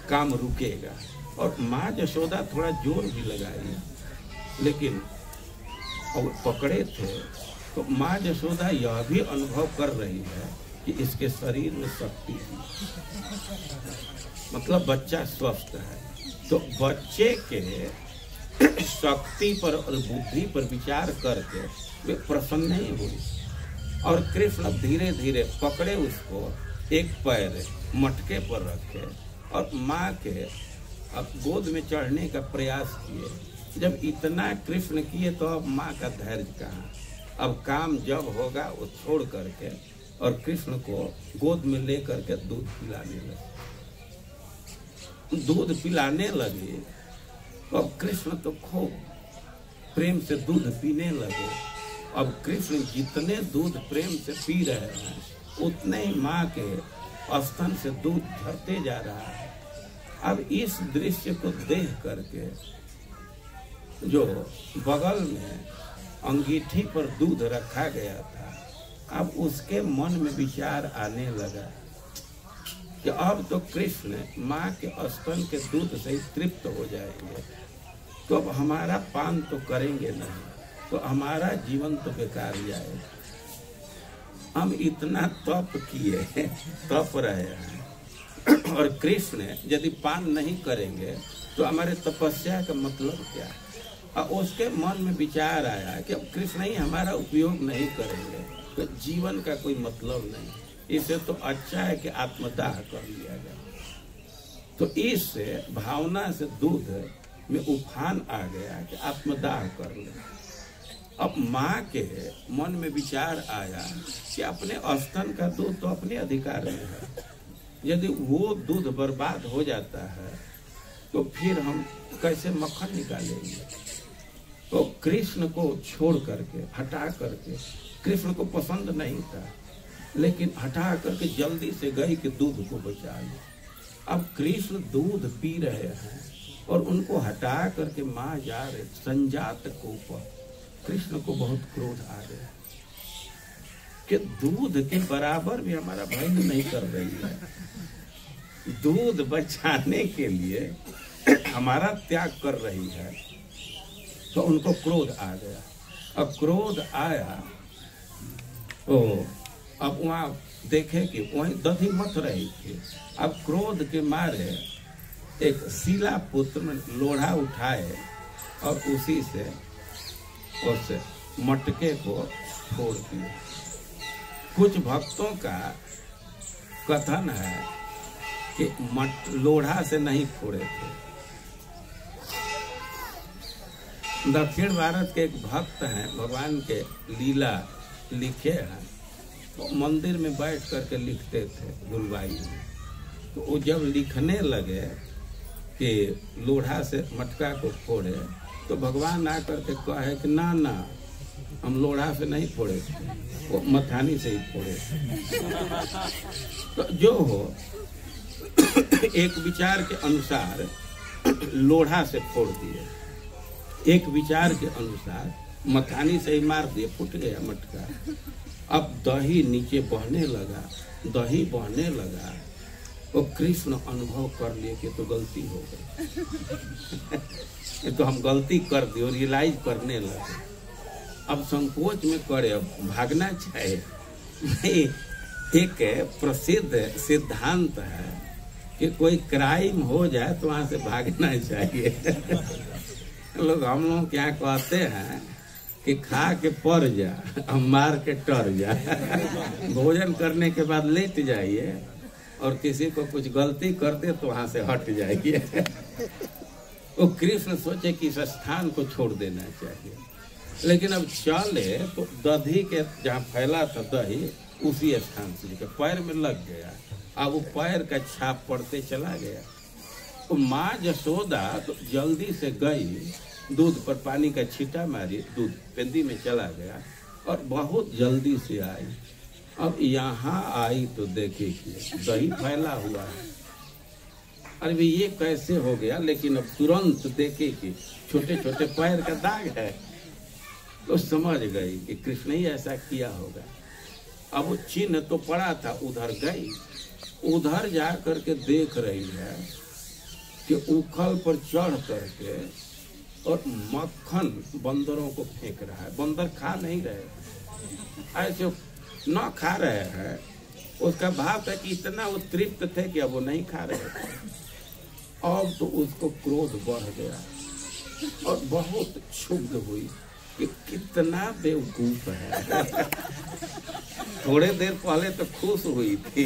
काम रुकेगा। और माँ यशोदा थोड़ा जोर भी लगाई, लेकिन और पकड़े थे तो माँ यशोदा यह भी अनुभव कर रही है कि इसके शरीर में शक्ति है, मतलब बच्चा स्वस्थ है। तो बच्चे के शक्ति पर और बुद्धि पर विचार करके वे प्रसन्न ही हुई और कृष्ण धीरे धीरे पकड़े उसको, एक पैर मटके पर रखे और माँ के अब गोद में चढ़ने का प्रयास किए। जब इतना कृष्ण किए तो अब माँ का धैर्य कहाँ, अब काम जब होगा वो छोड़ करके और कृष्ण को गोद में ले करके दूध पिलाने लगे। तो अब कृष्ण तो खूब प्रेम से दूध पीने लगे। अब कृष्ण जितने दूध प्रेम से पी रहे हैं उतने ही माँ के स्तन से दूध झरते जा रहा है। अब इस दृश्य को देख करके जो बगल में अंगीठी पर दूध रखा गया था, अब उसके मन में विचार आने लगा कि अब तो कृष्ण माँ के स्तन के दूध से ही तृप्त हो जाएंगे, तो अब हमारा पान तो करेंगे नहीं, तो हमारा जीवन तो बेकार जाएगा। हम इतना तप किए, तप रहे हैं, और कृष्ण यदि पान नहीं करेंगे तो हमारे तपस्या का मतलब क्या है। और उसके मन में विचार आया कि अब कृष्ण ही हमारा उपयोग नहीं करेंगे तो जीवन का कोई मतलब नहीं, इससे तो अच्छा है कि आत्मदाह कर लिया जाए। तो इससे भावना से दूध में उफान आ गया कि आत्मदाह कर ले। अब माँ के मन में विचार आया कि अपने स्तन का दूध तो अपने अधिकार में है, यदि वो दूध बर्बाद हो जाता है तो फिर हम कैसे मक्खन निकालेंगे। तो कृष्ण को छोड़ करके, हटा करके, कृष्ण को पसंद नहीं था लेकिन हटा करके जल्दी से गई कि दूध को बचा ले। अब कृष्ण दूध पी रहे हैं और उनको हटा करके माँ जा रहे। संजात कोप, कृष्ण को बहुत क्रोध आ गया कि दूध के बराबर भी हमारा बहन नहीं कर रही है, दूध बचाने के लिए हमारा त्याग कर रही है। तो उनको क्रोध आ गया। अब क्रोध आया तो अब वहाँ देखे कि वहीं दधी मथ रही थी। अब क्रोध के मारे एक शिला पुत्र लोढ़ा उठाए और उसी से उस मटके को फोड़ दिया। कुछ भक्तों का कथन है कि लोढ़ा से नहीं फोड़े थे। दक्षिण भारत के एक भक्त हैं, भगवान के लीला लिखे हैं, तो मंदिर में बैठ करके लिखते थे गुलबाई में। तो वो जब लिखने लगे कि लोढ़ा से मटका को फोड़े, तो भगवान आकर के कहे कि ना ना, हम लोढ़ा से नहीं फोड़े थे, वो मथानी से ही फोड़े थे। तो जो हो, एक विचार के अनुसार लोढ़ा से फोड़ दिए, एक विचार के अनुसार मथानी से ही मार दिए, फूट गया मटका। अब दही नीचे बहने लगा, दही बहने लगा, वो कृष्ण अनुभव कर लिए कि तो गलती हो गई। तो हम गलती कर दी और रियलाइज करने लगे। अब संकोच में करे, अब भागना चाहिए। एक प्रसिद्ध सिद्धांत है कि कोई क्राइम हो जाए तो वहां से भागना चाहिए। लोग हम लोग क्या कहते हैं कि खा के पड़ जा, हम मार के टर जा। भोजन करने के बाद लेट जाइए और किसी को कुछ गलती कर दे तो वहां से हट जाइए। वो कृष्ण सोचे कि इस स्थान को छोड़ देना चाहिए, लेकिन अब चले तो दही के जहाँ फैला था दही, उसी स्थान से लेकर पैर में लग गया। अब वो पैर का छाप पड़ते चला गया। तो माँ यशोदा तो जल्दी से गई, दूध पर पानी का छींटा मारी, दूध पेंदी में चला गया और बहुत जल्दी से आई। अब यहाँ आई तो देखे कि दही फैला हुआ है। अरे ये कैसे हो गया? लेकिन अब तुरंत देखे कि छोटे छोटे पैर का दाग है, तो समझ गई कि कृष्ण ही ऐसा किया होगा। अब वो चिन्ह तो पड़ा था, उधर गई, उधर जा करके देख रही है कि उखल पर चढ़ करके और मक्खन बंदरों को फेंक रहा है। बंदर खा नहीं रहे, ऐसे न खा रहे हैं। उसका भाव था कि इतना वो तृप्त थे कि अब वो नहीं खा रहे थे। अब तो उसको क्रोध बढ़ गया और बहुत क्षुब्ध हुई कि कितना बेवकूफ है। थोड़े देर पहले तो खुश हुई थी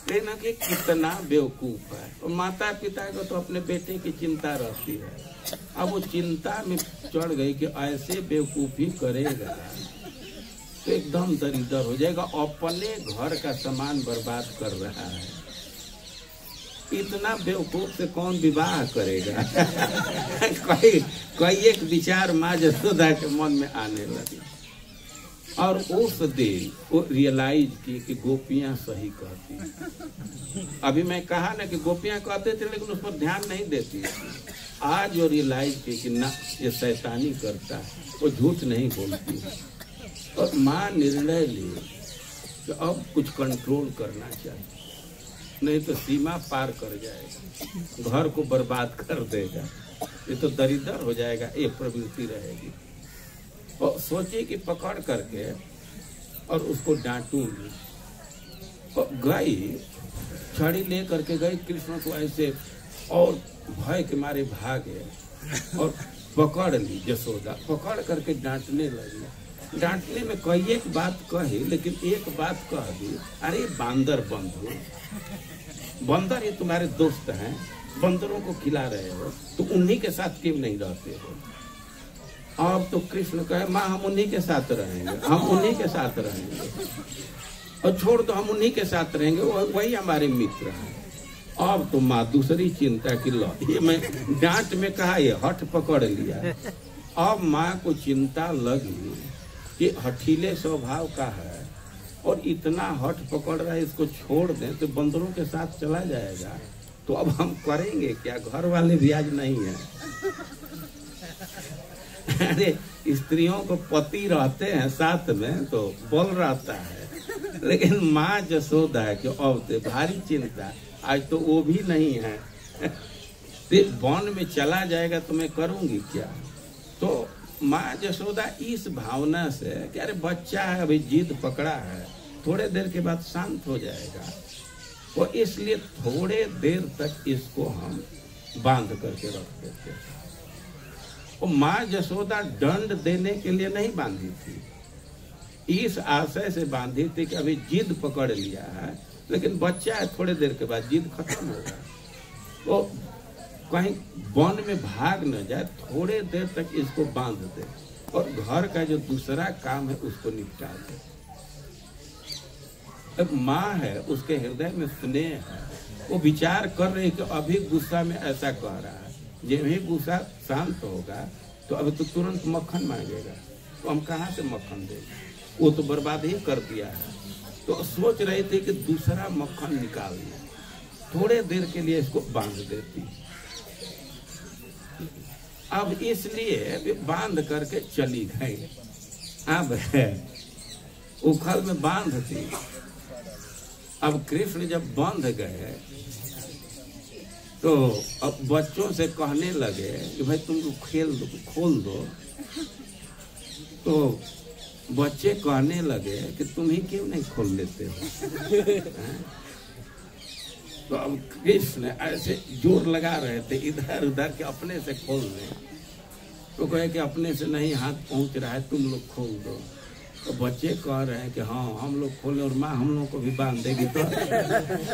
लेकिन कि कितना बेवकूफ है। और माता पिता को तो अपने बेटे की चिंता रहती है, अब वो चिंता में चढ़ गई कि ऐसे बेवकूफी करेगा तो एकदम दरिद्र हो जाएगा। अपने घर का सामान बर्बाद कर रहा है, इतना बेवकूफ से कौन विवाह करेगा? कोई एक विचार माँ यशोदा के मन में आने लगी और उस दिन वो रियलाइज की कि गोपियां सही कहती। अभी मैं कहा ना कि गोपियां कहते थे लेकिन उस पर ध्यान नहीं देती। आज वो रियलाइज की कि ना, ये शैतानी करता है, वो झूठ नहीं बोलती। और माँ निर्णय ली कि अब कुछ कंट्रोल करना चाहिए, नहीं तो सीमा पार कर जाएगा, घर को बर्बाद कर देगा, ये तो दरिद्र हो जाएगा। ये प्रवृत्ति रहेगी। और सोचे कि पकड़ करके और उसको डांटूंगी। और गई, छड़ी ले करके गई, कृष्ण को ऐसे और भय के मारे भागे और पकड़ ली यशोदा। पकड़ करके डांटने लगी। डांटने में कई एक बात कही, लेकिन एक बात कह दी, अरे बांदर बंधु, बंदर ये तुम्हारे दोस्त हैं, बंदरों को खिला रहे हो तो उन्हीं के साथ क्यों नहीं रहते हो? अब तो कृष्ण कहे माँ हम उन्हीं के साथ रहेंगे, हम उन्हीं के साथ रहेंगे, और छोड़ दो, हम उन्हीं के साथ रहेंगे, वही हमारे मित्र हैं। अब तो माँ दूसरी चिंता की लो, ये मैं डांट में कहा, ये हठ पकड़ लिया। अब माँ को चिंता लगी कि हठीले स्वभाव का है और इतना हठ पकड़ रहा है, इसको छोड़ दें तो बंदरों के साथ चला जाएगा, तो अब हम करेंगे क्या? घर वाले भी आज नहीं है। अरे स्त्रियों को पति रहते हैं साथ में तो बल रहता है, लेकिन माँ यशोदा है कि अब तो भारी चिंता, आज तो वो भी नहीं है। वन में चला जाएगा तो मैं करूंगी क्या? तो माँ यशोदा इस भावना से कि अरे बच्चा है, अभी जिद पकड़ा है, थोड़े देर के बाद शांत हो जाएगा, वो इसलिए थोड़े देर तक इसको हम बांध करके रख देते। और माँ यशोदा दंड देने के लिए नहीं बांधी थी, इस आशय से बांधी थी कि अभी जिद पकड़ लिया है लेकिन बच्चा है, थोड़े देर के बाद जिद खत्म होगा। वो कहीं वन में भाग न जाए, थोड़े देर तक इसको बांध दे और घर का जो दूसरा काम है उसको निपटा दे। अब माँ है, उसके हृदय में स्नेह है, वो विचार कर रही कि अभी गुस्सा में ऐसा कह रहा है, जब ही गुस्सा शांत होगा तो अभी तो तुरंत मक्खन मांगेगा, तो हम कहाँ से मक्खन देंगे, वो तो बर्बाद ही कर दिया है। तो सोच रही थी कि दूसरा मक्खन निकाल ले, थोड़े देर के लिए इसको बांध देती। अब इसलिए वे बांध करके चली गई। अब उखल में बांध दी। अब कृष्ण जब बांध गए तो अब बच्चों से कहने लगे कि भाई तुम खेल दो, खोल दो। तो बच्चे कहने लगे कि तुम ही क्यों नहीं खोल लेते हो। तो अब कृष्ण ऐसे जोर लगा रहे थे इधर उधर के अपने से खोल ले। तो कहे कि अपने से नहीं हाथ पहुंच रहा है, तुम लोग खोल दो। तो बच्चे कह रहे हैं कि हाँ हम लोग खोले और माँ हम लोग को भी बांध देगी, तो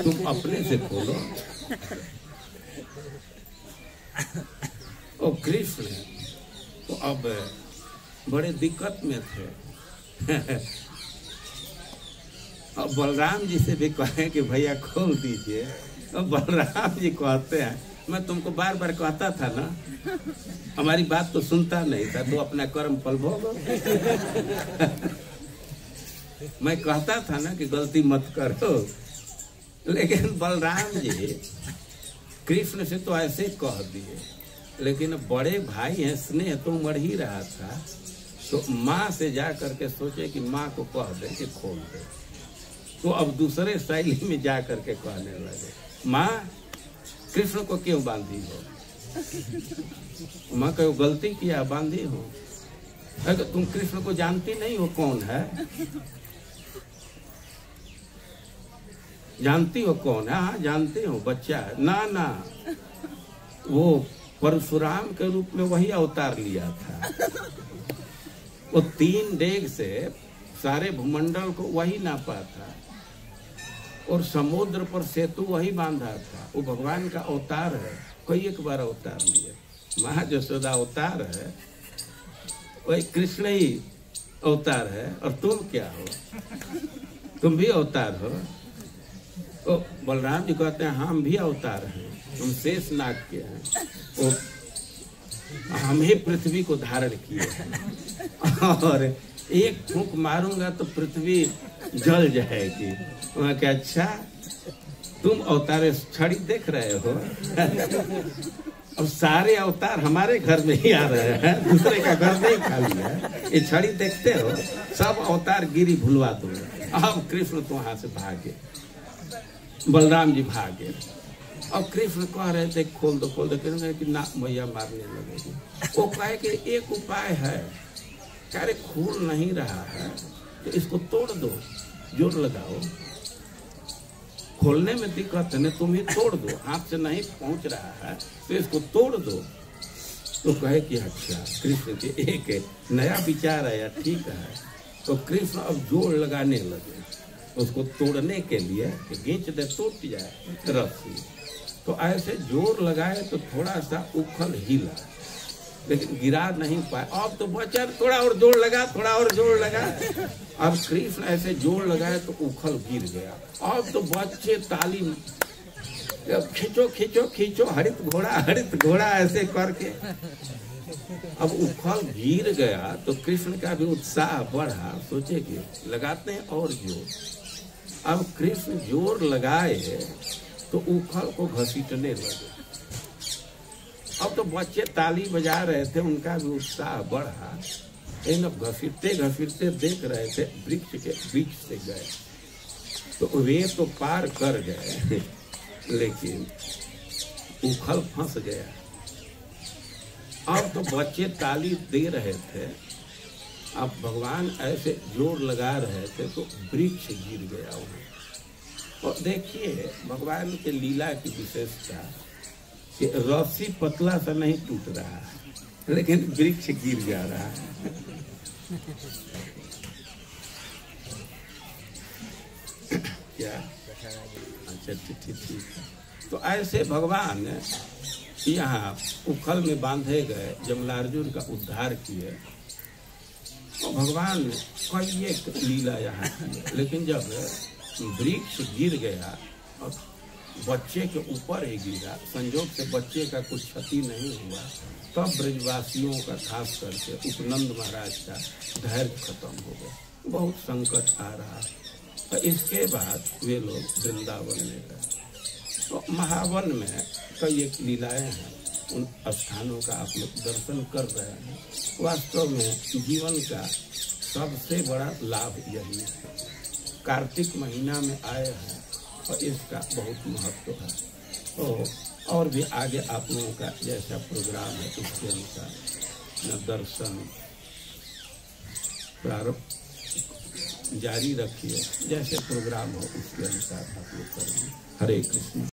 तुम अपने से खोलो। और कृष्ण तो अब बड़े दिक्कत में थे। अब बलराम जी से भी कहे कि भैया खोल दीजिए। तो बलराम जी कहते हैं मैं तुमको बार बार कहता था ना, हमारी बात तो सुनता नहीं था, तो अपना कर्म फल भोगो। मैं कहता था ना कि गलती मत करो, लेकिन बलराम जी कृष्ण से तो ऐसे कह दिए। लेकिन बड़े भाई हैं, स्नेह तो मर ही रहा था, तो माँ से जा करके सोचे कि माँ को कह दे कि खोल दे। तो अब दूसरे शैली में जा करके कहने लगे, माँ कृष्ण को क्यों बांधी हो? माँ कहो गलती किया, बांधी हो। अगर तुम कृष्ण को जानती नहीं हो कौन है? जानती हो कौन है? हाँ जानती हो, बच्चा है। ना ना, वो परशुराम के रूप में वही अवतार लिया था। वो 3 डेग से सारे भूमंडल को वही नापा था और समुद्र पर सेतु वही बांधा था। वो भगवान का अवतार है, कोई एक बार अवतार लिया। महा यशोदा अवतार है, वही कृष्ण ही अवतार है। और तुम क्या हो? तुम भी अवतार हो। तो बलराम जी कहते हैं हम भी अवतार हैं, हम शेष नाग के हैं, वो हम ही पृथ्वी को धारण किए हैं और एक फूंक मारूंगा तो पृथ्वी जल जाएगी। वहाँ क्या अच्छा तुम अवतार छड़ी देख रहे हो? अब सारे अवतार हमारे घर में ही आ रहे हैं, दूसरे का घर नहीं खाली है। ये छड़ी देखते हो, सब अवतार गिरी भुलवा दो। अब कृष्ण तो वहां से भागे, बलराम जी भागे। अब कृष्ण कह रहे थे खोल दो खोल दो, कहने कि ना मैया मारने लगेगी। वो कहे कि एक उपाय है, कह रहे खुल नहीं रहा है तो इसको तोड़ दो, जोर लगाओ। खोलने में दिक्कत है ना, तुम ही तोड़ दो, हाथ से नहीं पहुंच रहा है तो इसको तोड़ दो। तो कहे कि अच्छा, कृष्ण के एक नया विचार आया, ठीक है। तो कृष्ण अब जोर लगाने लगे उसको तोड़ने के लिए, खींच दे टूट जाए रस्सी। तो ऐसे जोर लगाए तो थोड़ा सा उखल हिला, लेकिन गिरा नहीं पाए। अब तो बच्चा थोड़ा और जोर लगा, थोड़ा और जोर लगा। अब कृष्ण ऐसे जोर लगाए तो उखल गिर गया। अब तो बच्चे ताली खींचो खींचो खींचो, हरित घोड़ा ऐसे करके अब उखल गिर गया। तो कृष्ण का भी उत्साह बढ़ा, सोचे कि लगाते हैं और जोर। अब कृष्ण जोर लगाए तो उखल को घसीटने लगे। अब तो बच्चे ताली बजा रहे थे, उनका भी उत्साह बढ़ा। इन घसीटते घसीटते देख रहे थे वृक्ष के बीच से गए, तो वे तो पार कर गए लेकिन उखल फंस गया। अब तो बच्चे ताली दे रहे थे, अब भगवान ऐसे जोर लगा रहे थे तो वृक्ष गिर गया वहाँ। और देखिए भगवान के लीला की विशेषता कि रस्सी पतला सा नहीं टूट रहा है, लेकिन वृक्ष गिर जा रहा है। क्या अच्छा ठीक है। तो ऐसे भगवान यहाँ उखल में बांधे गए जमलार्जुन का उद्धार किए। तो भगवान ने कई एक लीला यहाँ की, लेकिन जब वृक्ष गिर गया और बच्चे के ऊपर ही गिरा, संजोग से बच्चे का कुछ क्षति नहीं हुआ, तब ब्रजवासियों का खास करके उपनंद महाराज का धैर्य खत्म हो गया। बहुत संकट आ रहा। तो इसके बाद वे लोग वृंदावन में गए। तो महावन में कई एक लीलाएं हैं, उन स्थानों का आप लोग दर्शन कर रहे हैं। वास्तव में जीवन का सबसे बड़ा लाभ यही है। कार्तिक महीना में आए हैं और इसका बहुत महत्व है। तो और भी आगे आप लोगों का जैसा प्रोग्राम है उसके अनुसार दर्शन प्रारंभ जारी रखिए, जैसे प्रोग्राम हो उसके अनुसार आप लोग करेंगे। हरे कृष्ण।